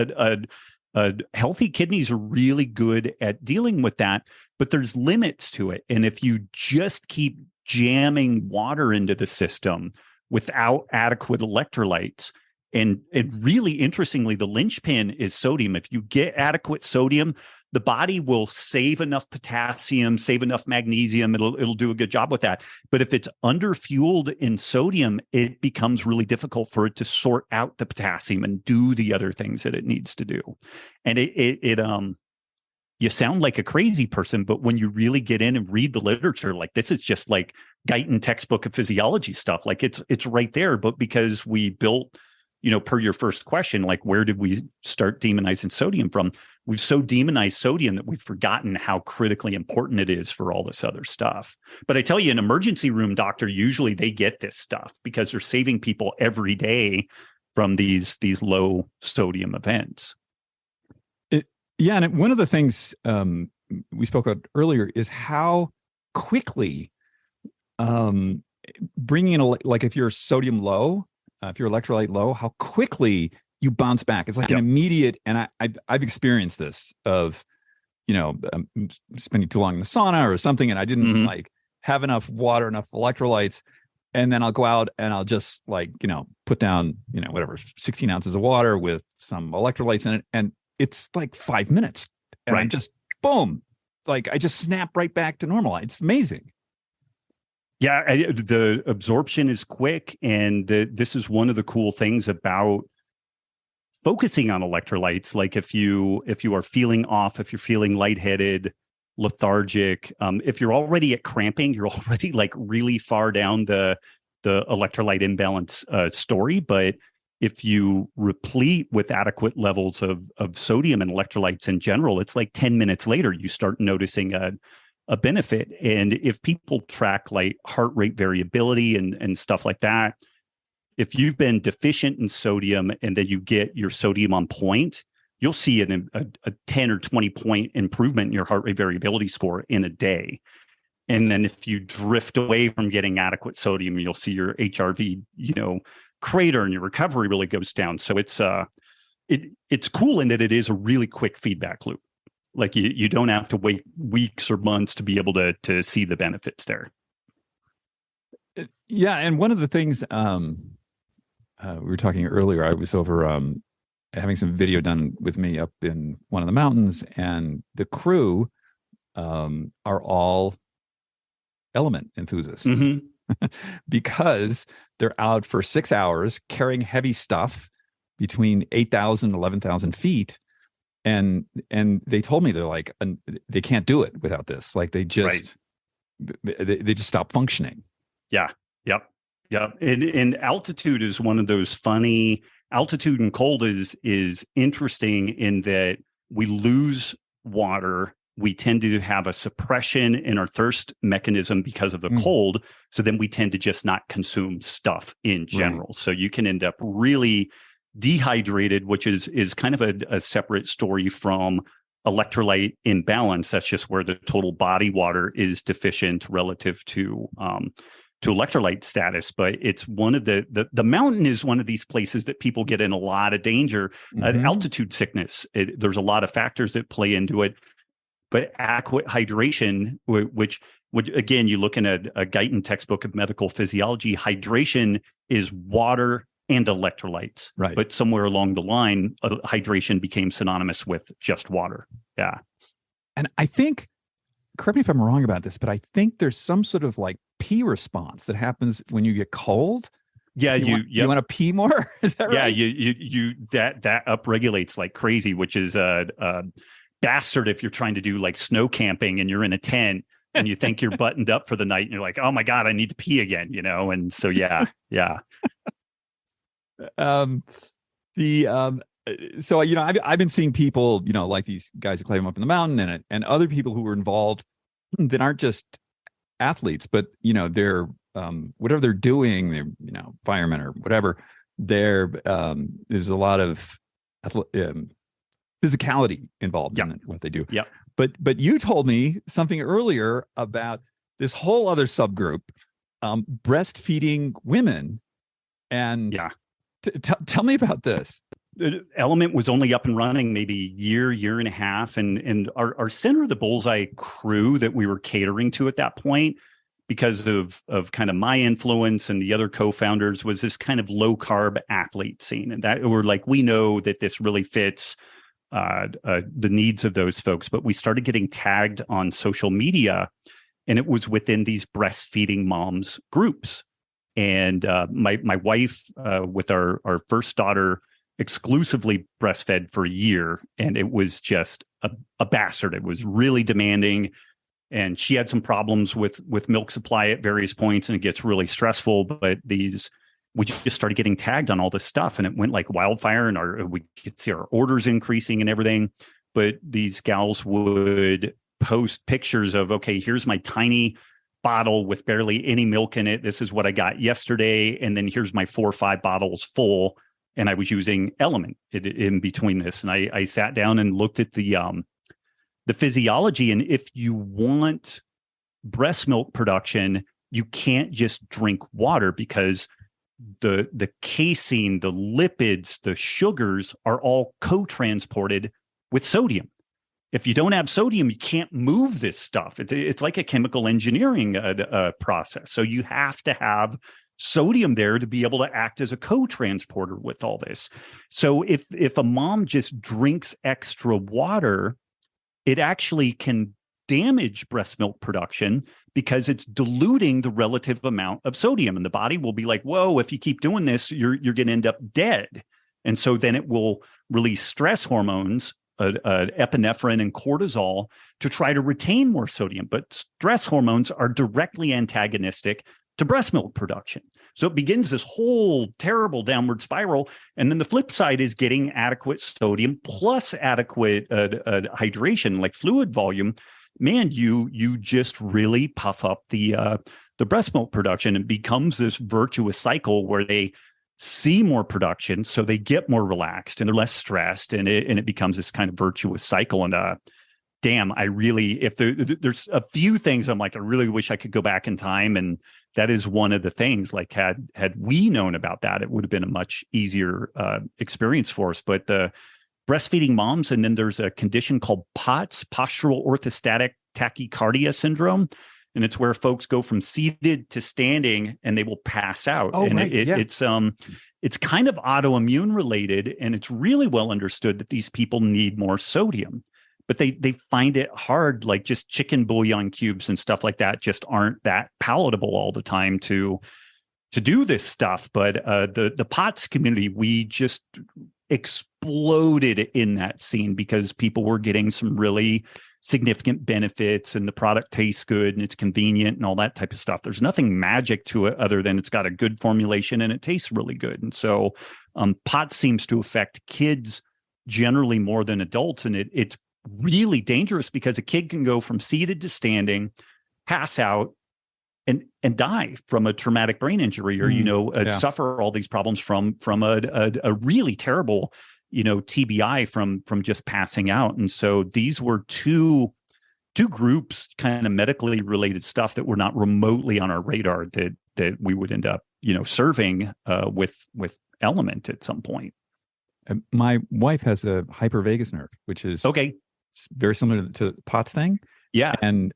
healthy kidneys are really good at dealing with that, but there's limits to it. And if you just keep jamming water into the system without adequate electrolytes, and really interestingly, the linchpin is sodium. If you get adequate sodium, the body will save enough potassium, save enough magnesium. It'll do a good job with that. But if it's underfueled in sodium, it becomes really difficult for it to sort out the potassium and do the other things that it needs to do. And you sound like a crazy person, but when you really get in and read the literature, like this is just like Guyton textbook of physiology stuff. Like it's right there. But because we built, per your first question, like where did we start demonizing sodium from? We've so demonized sodium that we've forgotten how critically important it is for all this other stuff. But I tell you, an emergency room doctor, usually they get this stuff because they're saving people every day from these low sodium events. Yeah, and one of the things we spoke about earlier is how quickly bringing in, like if you're sodium low, if you're electrolyte low, how quickly you bounce back. It's like an immediate, and I've experienced this of, spending too long in the sauna or something, and I didn't like have enough water, enough electrolytes, and then I'll go out and I'll just put down, whatever, 16 ounces of water with some electrolytes in it, and it's like 5 minutes, and I'm just boom, like I just snap right back to normal. It's amazing. Yeah, the absorption is quick, and this is one of the cool things about focusing on electrolytes. Like if you are feeling off, if you're feeling lightheaded, lethargic, if you're already at cramping, you're already like really far down the electrolyte imbalance story. But if you replete with adequate levels of sodium and electrolytes in general, it's like 10 minutes later, you start noticing a benefit. And if people track like heart rate variability and stuff like that, if you've been deficient in sodium and then you get your sodium on point, you'll see a 10 or 20 point improvement in your heart rate variability score in a day. And then if you drift away from getting adequate sodium, you'll see your HRV, crater, and your recovery really goes down. So it's cool in that it is a really quick feedback loop. Like you don't have to wait weeks or months to be able to see the benefits there. Yeah, and one of the things we were talking earlier, I was over having some video done with me up in one of the mountains, and the crew are all element enthusiasts because they're out for 6 hours carrying heavy stuff between 8,000 and 11,000 feet. And they told me they're like, they can't do it without this. Like they just, they just stop functioning. Yeah. Yep. And altitude is one of those funny, altitude and cold is interesting in that we lose water. We tend to have a suppression in our thirst mechanism because of the cold. So then we tend to just not consume stuff in general. Right. So you can end up really dehydrated, which is kind of a separate story from electrolyte imbalance. That's just where the total body water is deficient relative to electrolyte status. But it's one of the mountain is one of these places that people get in a lot of danger. Altitude sickness. There's a lot of factors that play into it. But adequate hydration, which again, you look in a Guyton textbook of medical physiology, hydration is water and electrolytes. Right. But somewhere along the line, hydration became synonymous with just water. Yeah. And I think, correct me if I'm wrong about this, but I think there's some sort of like pee response that happens when you get cold. Yeah, you want to pee more? Is that right? Yeah, you that upregulates like crazy, which is bastard if you're trying to do like snow camping and you're in a tent and you think you're buttoned up for the night and you're like, oh my God, I need to pee again, and so yeah. So I've been seeing people, like these guys who climb up in the mountain and other people who are involved that aren't just athletes, but they're whatever they're doing, they're firemen or whatever. There's a lot of physicality involved in what they do. Yeah. But you told me something earlier about this whole other subgroup, breastfeeding women, and tell me about this. Element was only up and running maybe year and a half, and our center of the bullseye crew that we were catering to at that point, because of kind of my influence and the other co-founders, was this kind of low carb athlete scene, and that we're like, we know that this really fits the needs of those folks. But we started getting tagged on social media, and it was within these breastfeeding moms groups. And my wife, with our first daughter, exclusively breastfed for a year, and it was just a bastard. It was really demanding, and she had some problems with milk supply at various points, and it gets really stressful. But we just started getting tagged on all this stuff, and it went like wildfire, and we could see our orders increasing and everything. But these gals would post pictures of, okay, here's my tiny bottle with barely any milk in it. This is what I got yesterday. And then here's my 4 or 5 bottles full. And I was using LMNT in between this. And I sat down and looked at the physiology. And if you want breast milk production, you can't just drink water, because the casein, the lipids, the sugars are all co-transported with sodium. If you don't have sodium, you can't move this stuff. It's like a chemical engineering process. So you have to have sodium there to be able to act as a co-transporter with all this. So if a mom just drinks extra water, it actually can damage breast milk production, because it's diluting the relative amount of sodium. And the body will be like, whoa, if you keep doing this, you're going to end up dead. And so then it will release stress hormones, epinephrine and cortisol, to try to retain more sodium. But stress hormones are directly antagonistic to breast milk production. So it begins this whole terrible downward spiral. And then the flip side is getting adequate sodium plus adequate hydration, like fluid volume. Man, you just really puff up the breast milk production. It becomes this virtuous cycle where they see more production, so they get more relaxed and they're less stressed, and it becomes this kind of virtuous cycle. And damn, if there's a few things I'm like, I really wish I could go back in time, and that is one of the things. Like had we known about that, it would have been a much easier experience for us. But the breastfeeding moms, and then there's a condition called POTS, postural orthostatic tachycardia syndrome. And it's where folks go from seated to standing and they will pass out. Oh, and right. it's kind of autoimmune related, and it's really well understood that these people need more sodium, but they find it hard. Like just chicken bouillon cubes and stuff like that just aren't that palatable all the time to do this stuff. But the POTS community, we just exploded in that scene because people were getting some really significant benefits, and the product tastes good and it's convenient and all that type of stuff. There's nothing magic to it other than it's got a good formulation and it tastes really good. And so POTS seems to affect kids generally more than adults. And it's really dangerous because a kid can go from seated to standing, pass out, and die from a traumatic brain injury, or suffer all these problems from a really terrible TBI from just passing out. And so these were two groups, kind of medically related stuff, that were not remotely on our radar that we would end up serving with LMNT at some point. My wife has a hypervagus nerve, which is very similar to the POTS thing. Yeah. And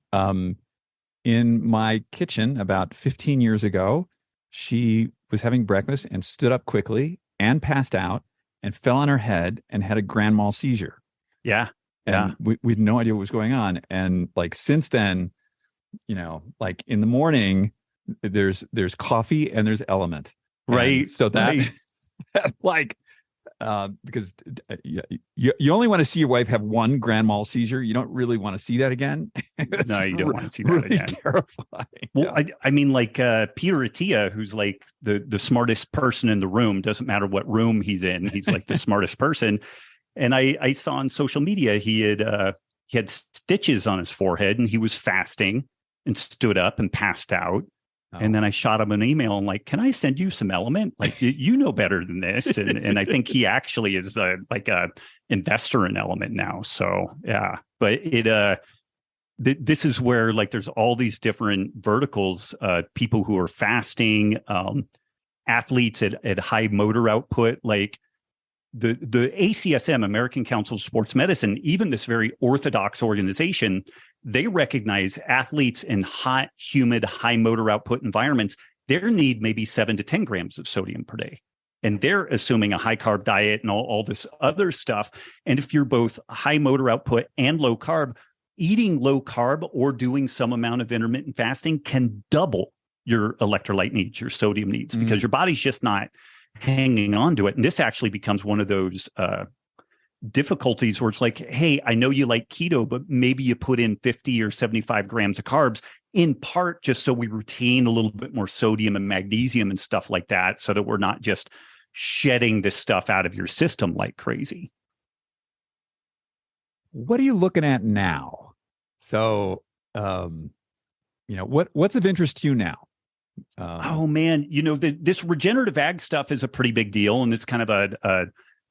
in my kitchen about 15 years ago, she was having breakfast and stood up quickly and passed out and fell on her head and had a grand mal seizure. Yeah. And we had no idea what was going on. And like since then, like in the morning, there's coffee and there's LMNT. Right. And so that like, because you only want to see your wife have one grand mal seizure. You don't really want to see that again. No, you don't want to see that again. Terrifying. Well, I mean, like Peter Attia, who's like the smartest person in the room, doesn't matter what room he's in, he's like the smartest person. And I saw on social media he had stitches on his forehead, and he was fasting and stood up and passed out. Oh. And then I shot him an email and like, can I send you some LMNT? Like, you know better than this. And I think he actually is like a investor in LMNT now. So yeah, but this is where like there's all these different verticals, people who are fasting, athletes at high motor output, like the ACSM, American Council of Sports Medicine, even this very orthodox organization, they recognize athletes in hot, humid, high motor output environments, their need maybe 7 to 10 grams of sodium per day. And they're assuming a high carb diet and all this other stuff. And if you're both high motor output and low carb, eating low carb or doing some amount of intermittent fasting can double your electrolyte needs, your sodium needs, because your body's just not hanging on to it. And this actually becomes one of those difficulties where it's like, hey, I know you like keto, but maybe you put in 50 or 75 grams of carbs, in part just so we retain a little bit more sodium and magnesium and stuff like that, so that we're not just shedding this stuff out of your system like crazy. What are you looking at now? So, what's of interest to you now? Oh man, this regenerative ag stuff is a pretty big deal, and it's kind of a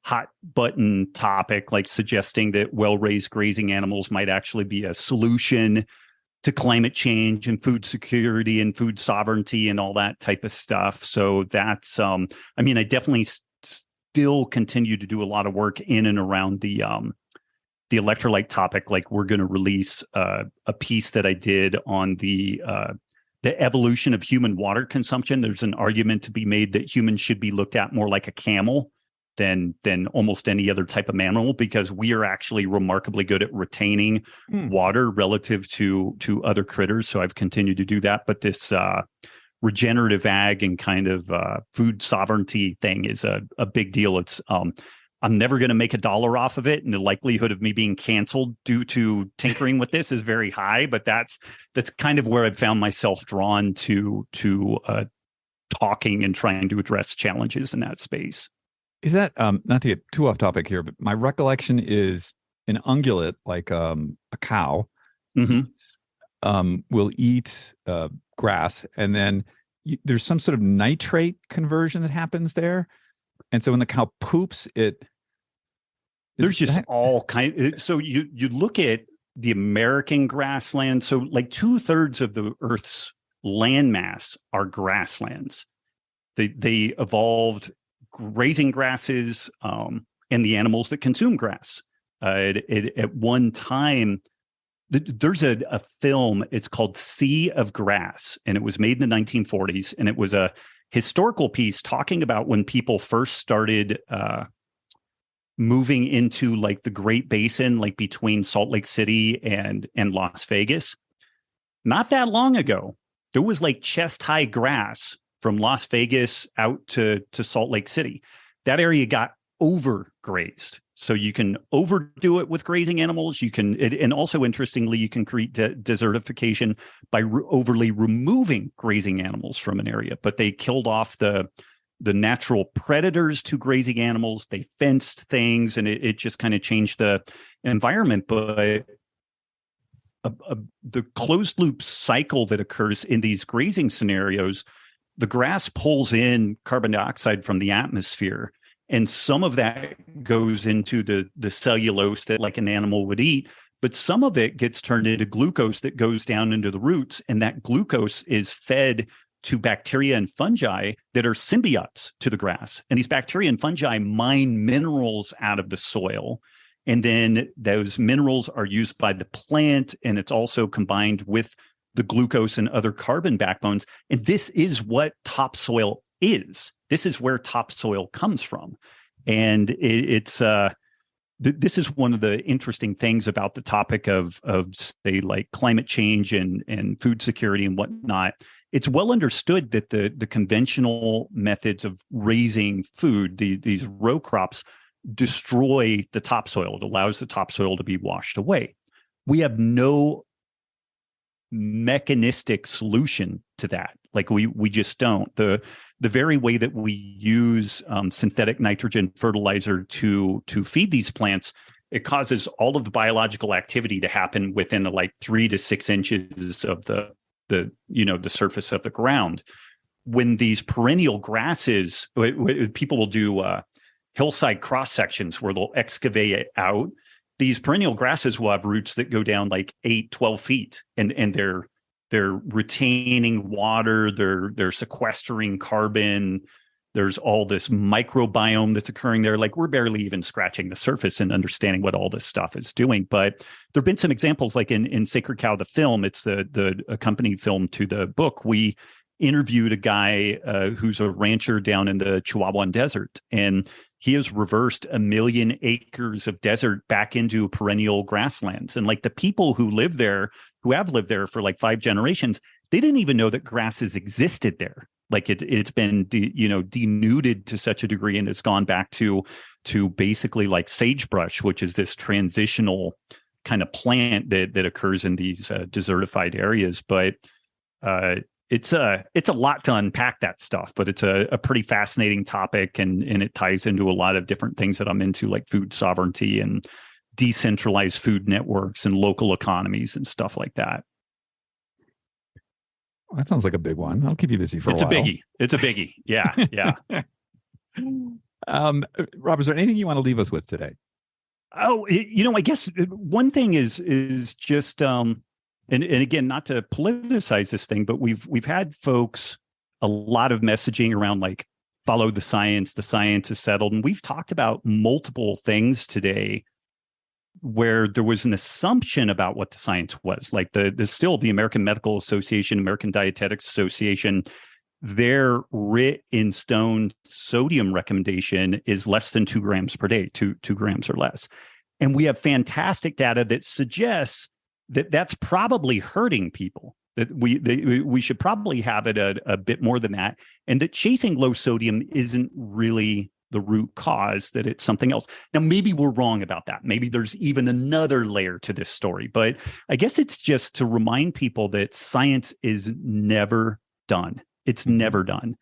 hot button topic, like suggesting that well-raised grazing animals might actually be a solution to climate change and food security and food sovereignty and all that type of stuff. So that's, I definitely still continue to do a lot of work in and around the electrolyte topic. Like, we're going to release a piece that I did on the evolution of human water consumption. There's an argument to be made that humans should be looked at more like a camel than almost any other type of mammal, because we are actually remarkably good at retaining water relative to other critters. So I've continued to do that. But this regenerative ag and kind of food sovereignty thing is a big deal. It's I'm never going to make $1 off of it, and the likelihood of me being canceled due to tinkering with this is very high. But that's kind of where I've found myself drawn to talking and trying to address challenges in that space. Is that, not to get too off topic here, but my recollection is an ungulate, like a cow, will eat grass, and then there's some sort of nitrate conversion that happens there. And so when the cow poops, there's just all kind. So you look at the American grassland. So like 2/3 of the Earth's landmass are grasslands. They evolved grazing grasses and the animals that consume grass. At one time, there's a film, it's called Sea of Grass, and it was made in the 1940s, and it was a historical piece talking about when people first started moving into like the Great Basin, like between Salt Lake City and Las Vegas. Not that long ago, there was like chest-high grass from Las Vegas out to Salt Lake City. That area got overgrazed. So you can overdo it with grazing animals. You can, and also interestingly, you can create desertification by overly removing grazing animals from an area. But they killed off the natural predators to grazing animals. They fenced things, and it just kind of changed the environment. But the closed loop cycle that occurs in these grazing scenarios, the grass pulls in carbon dioxide from the atmosphere, and some of that goes into the cellulose that like an animal would eat, but some of it gets turned into glucose that goes down into the roots, and that glucose is fed to bacteria and fungi that are symbiotes to the grass. And these bacteria and fungi mine minerals out of the soil, and then those minerals are used by the plant, and it's also combined with the glucose and other carbon backbones. And this is what topsoil is. This is where topsoil comes from. And this is one of the interesting things about the topic of say, like climate change and food security and whatnot. It's well understood that the conventional methods of raising food, these row crops, destroy the topsoil. It allows the topsoil to be washed away. We have no mechanistic solution to that. Like we just don't. The very way that we use synthetic nitrogen fertilizer to feed these plants, it causes all of the biological activity to happen within like 3 to 6 inches of the surface of the ground. When these perennial grasses, people will do hillside cross sections where they'll excavate it out. These perennial grasses will have roots that go down like 8-12 feet, and they're retaining water, they're sequestering carbon. There's all this microbiome that's occurring there. Like, we're barely even scratching the surface and understanding what all this stuff is doing. But there have been some examples, like in Sacred Cow, the film. It's the accompanying film to the book. We interviewed a guy who's a rancher down in the Chihuahuan Desert, and he has reversed 1 million acres of desert back into perennial grasslands. And like the people who live there, who have lived there for like 5 generations, they didn't even know that grasses existed there. Like it's been denuded to such a degree, and it's gone back to basically like sagebrush, which is this transitional kind of plant that occurs in these desertified areas. But it's a lot to unpack that stuff, but it's a pretty fascinating topic, and it ties into a lot of different things that I'm into, like food sovereignty and decentralized food networks and local economies and stuff like that. Well, that sounds like a big one. I'll keep you busy for a while. It's a biggie. Yeah. Yeah. Rob, is there anything you want to leave us with today? Oh, I guess one thing is just, and again, not to politicize this thing, but we've had folks, a lot of messaging around like follow the science is settled. And we've talked about multiple things today where there was an assumption about what the science was. Like the American Medical Association, American Dietetics Association, their writ in stone sodium recommendation is less than 2 grams per day, 2 grams or less. And we have fantastic data that suggests that that's probably hurting people, that we should probably have it a bit more than that, and that chasing low sodium isn't really the root cause, that it's something else. Now, maybe we're wrong about that. Maybe there's even another layer to this story, but I guess it's just to remind people that science is never done. It's never done.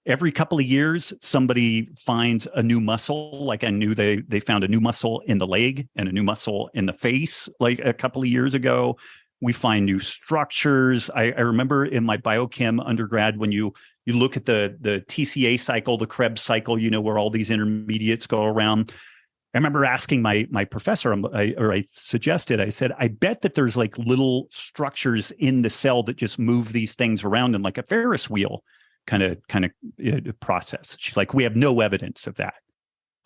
Every couple of years, somebody finds a new muscle. Like I knew they found a new muscle in the leg and a new muscle in the face like a couple of years ago. We find new structures. I remember in my biochem undergrad, when you look at the TCA cycle, the Krebs cycle, where all these intermediates go around. I remember asking my professor, I said, I bet that there's like little structures in the cell that just move these things around in like a Ferris wheel kind of process. She's like, we have no evidence of that.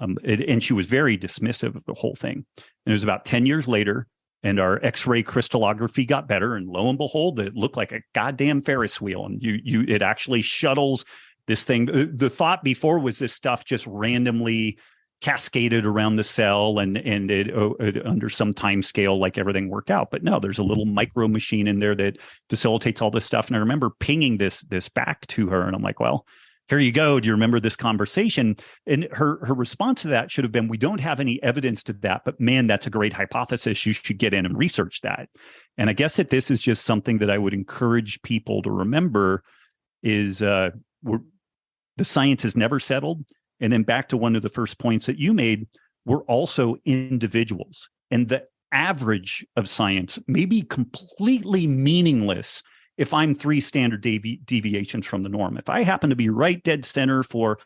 And she was very dismissive of the whole thing. And it was about 10 years later, and our X-ray crystallography got better, and lo and behold, it looked like a goddamn Ferris wheel. And it actually shuttles this thing. The thought before was this stuff just randomly cascaded around the cell and it under some time scale, like everything worked out. But no, there's a little micro machine in there that facilitates all this stuff. And I remember pinging this back to her, and I'm like, well, here you go. Do you remember this conversation? And her response to that should have been, we don't have any evidence to that, but man, that's a great hypothesis. You should get in and research that. And I guess that this is just something that I would encourage people to remember is the science is never settled. And then back to one of the first points that you made, we're also individuals. And the average of science may be completely meaningless if I'm 3 standard deviations from the norm. If I happen to be right dead center for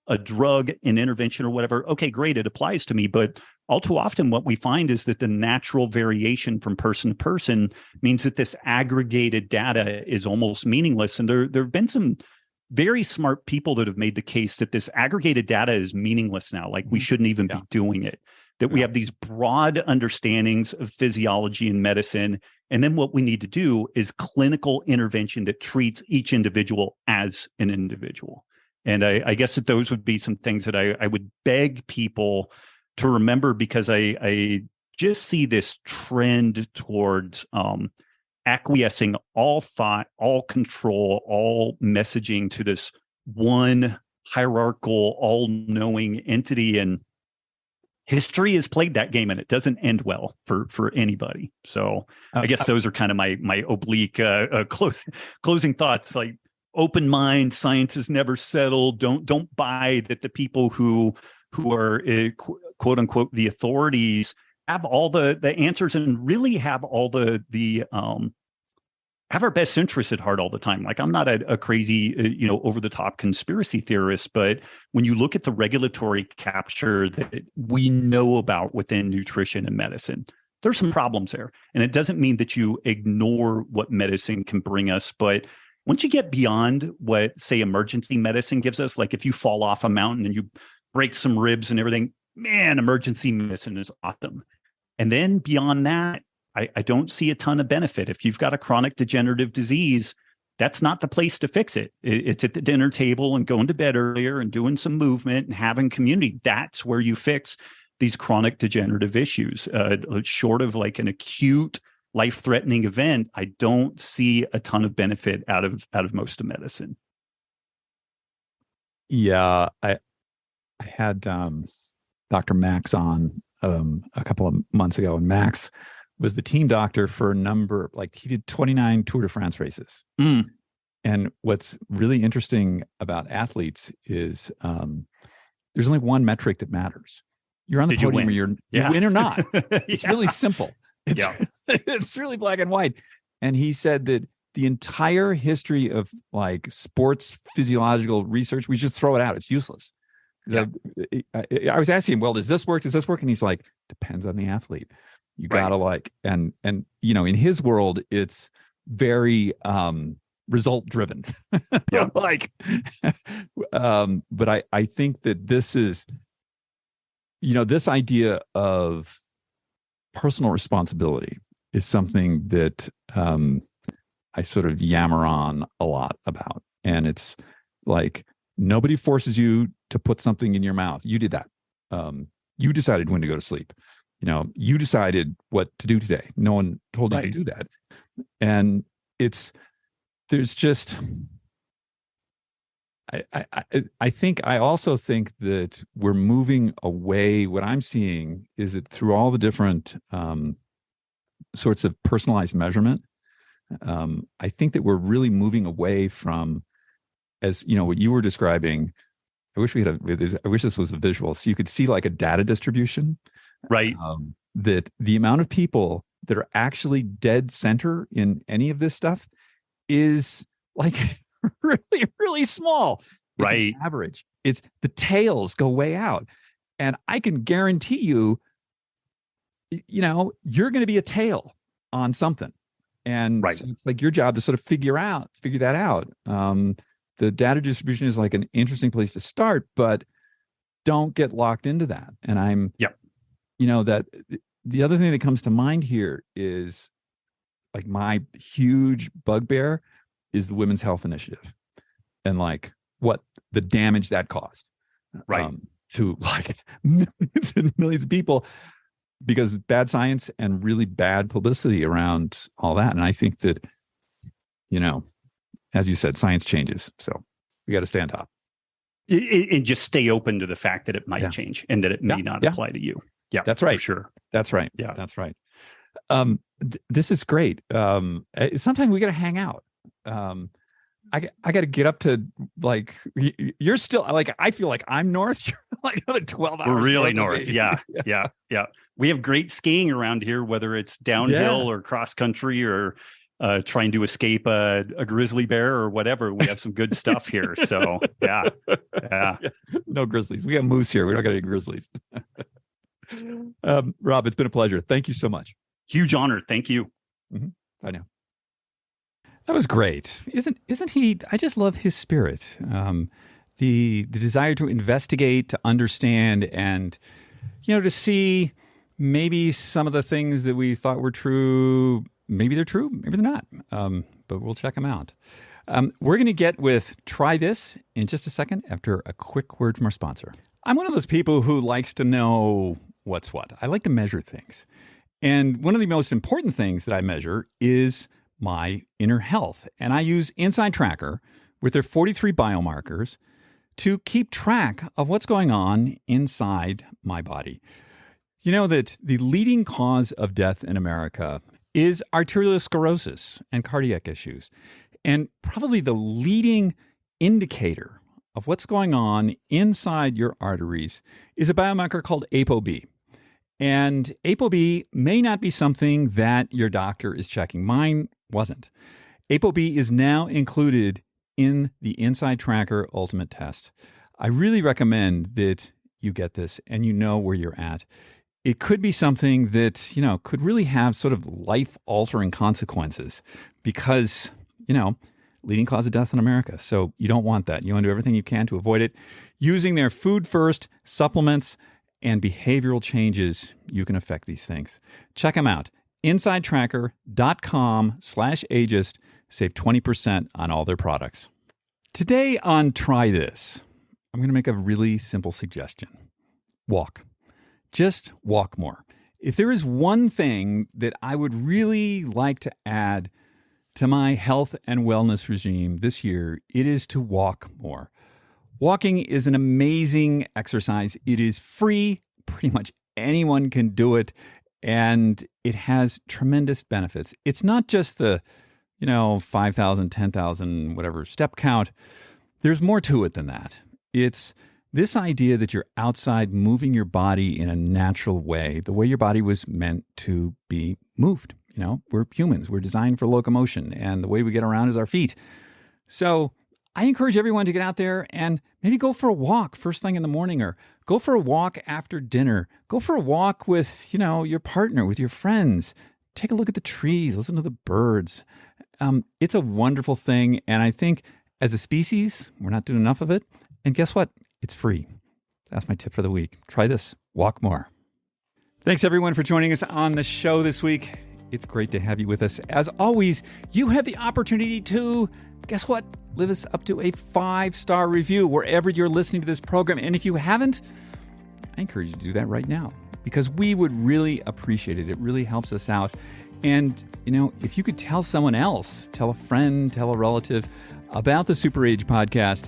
a drug, an intervention or whatever, okay, great, it applies to me. But all too often what we find is that the natural variation from person to person means that this aggregated data is almost meaningless. And there have been some very smart people that have made the case that this aggregated data is meaningless now. Like we shouldn't even be doing it, that we have these broad understandings of physiology and medicine. And then what we need to do is clinical intervention that treats each individual as an individual. And I guess that those would be some things that I would beg people to remember, because I just see this trend towards acquiescing all thought, all control, all messaging to this one hierarchical, all-knowing entity. And history has played that game, and it doesn't end well for anybody. So I guess those are kind of my oblique closing thoughts. Like, open mind, science is never settled. Don't buy that the people who are quote unquote the authorities have all the answers and really have all the have our best interests at heart all the time. Like, I'm not a crazy, over the top conspiracy theorist, but when you look at the regulatory capture that we know about within nutrition and medicine, there's some problems there. And it doesn't mean that you ignore what medicine can bring us, but once you get beyond what, say, emergency medicine gives us, like if you fall off a mountain and you break some ribs and everything, man, emergency medicine is awesome. And then beyond that, I don't see a ton of benefit. If you've got a chronic degenerative disease, that's not the place to fix it. It's at the dinner table and going to bed earlier and doing some movement and having community. That's where you fix these chronic degenerative issues. Short of like an acute life-threatening event, I don't see a ton of benefit out of most of medicine. Yeah, I had Dr. Max on a couple of months ago, and Max was the team doctor for he did 29 Tour de France races. And what's really interesting about athletes is there's only one metric that matters. You're on the podium, or you win or not. It's really simple. It's really black and white. And he said that the entire history of like sports physiological research, we just throw it out. It's useless. I was asking him, well, does this work? Does this work? And he's like, depends on the athlete. You gotta and you know, in his world, it's very result driven. But I think that this is, you know, this idea of personal responsibility is something that I sort of yammer on a lot about. And it's like, nobody forces you to put something in your mouth. You did that. You decided when to go to sleep. You know, you decided what to do today. No one told you to do that. And I also think that we're moving away. What I'm seeing is that through all the different sorts of personalized measurement, I think that we're really moving away from, as you know, what you were describing. I wish this was a visual, so you could see like a data distribution, right? That the amount of people that are actually dead center in any of this stuff is like really, really small. It's right. Average. It's the tails go way out. And I can guarantee you, you know, you're going to be a tail on something. And so it's like your job to sort of figure that out. The data distribution is like an interesting place to start, but don't get locked into that. And you know, that the other thing that comes to mind here is like my huge bugbear is the Women's Health Initiative and like what the damage that caused to like millions and millions of people because of bad science and really bad publicity around all that. And I think that, you know, as you said, science changes. So we got to stay on top. And just stay open to the fact that it might change and that it may not apply to you. Yeah, that's right. For sure. That's right. Yeah, that's right. This is great. Sometimes we got to hang out. I got to get up to like, you're still like, I feel like I'm north. You're like another 12 hours. We're really north. Yeah. We have great skiing around here, whether it's downhill or cross country or trying to escape a grizzly bear or whatever. We have some good stuff here. So yeah. No grizzlies. We have moose here. We don't got any grizzlies. Rob, it's been a pleasure. Thank you so much. Huge honor. Thank you. Mm-hmm. Bye now. That was great. Isn't he? I just love his spirit. The desire to investigate, to understand, and, you know, to see maybe some of the things that we thought were true. Maybe they're true, maybe they're not. But we'll check them out. We're going to get with Try This in just a second after a quick word from our sponsor. I'm one of those people who likes to know what's what. I like to measure things. And one of the most important things that I measure is my inner health. And I use Inside Tracker with their 43 biomarkers to keep track of what's going on inside my body. You know that the leading cause of death in America is arteriosclerosis and cardiac issues. And probably the leading indicator of what's going on inside your arteries is a biomarker called ApoB. And ApoB may not be something that your doctor is checking. Mine wasn't. ApoB is now included in the Inside Tracker Ultimate Test. I really recommend that you get this and you know where you're at. It could be something that, you know, could really have sort of life-altering consequences because, you know, leading cause of death in America. So you don't want that. You want to do everything you can to avoid it. Using their food first, supplements, and behavioral changes, you can affect these things. Check them out. InsideTracker.com/ageist. Save 20% on all their products. Today on Try This, I'm going to make a really simple suggestion. Walk. Just walk more. If there is one thing that I would really like to add to my health and wellness regime this year, it is to walk more. Walking is an amazing exercise. It is free. Pretty much anyone can do it. And it has tremendous benefits. It's not just the 5,000, 10,000, whatever step count. There's more to it than that. It's this idea that you're outside moving your body in a natural way, the way your body was meant to be moved. We're humans. We're designed for locomotion, and the way we get around is our feet. So I encourage everyone to get out there and maybe go for a walk first thing in the morning, or go for a walk after dinner. Go for a walk with, your partner, with your friends. Take a look at the trees, listen to the birds. It's a wonderful thing. And I think as a species, we're not doing enough of it. And guess what? It's free. That's my tip for the week. Try this. Walk more. Thanks, everyone, for joining us on the show this week. It's great to have you with us. As always, you have the opportunity to, guess what? Live us up to a 5-star review wherever you're listening to this program. And if you haven't, I encourage you to do that right now, because we would really appreciate it. It really helps us out. And, if you could tell someone else, tell a friend, tell a relative about the Super Age podcast,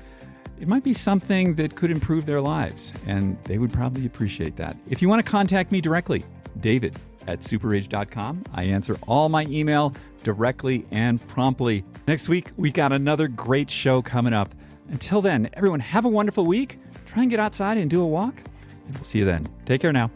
it might be something that could improve their lives, and they would probably appreciate that. If you want to contact me directly, david@superage.com. I answer all my email directly and promptly. Next week, we got another great show coming up. Until then, everyone, have a wonderful week. Try and get outside and do a walk, and we'll see you then. Take care now.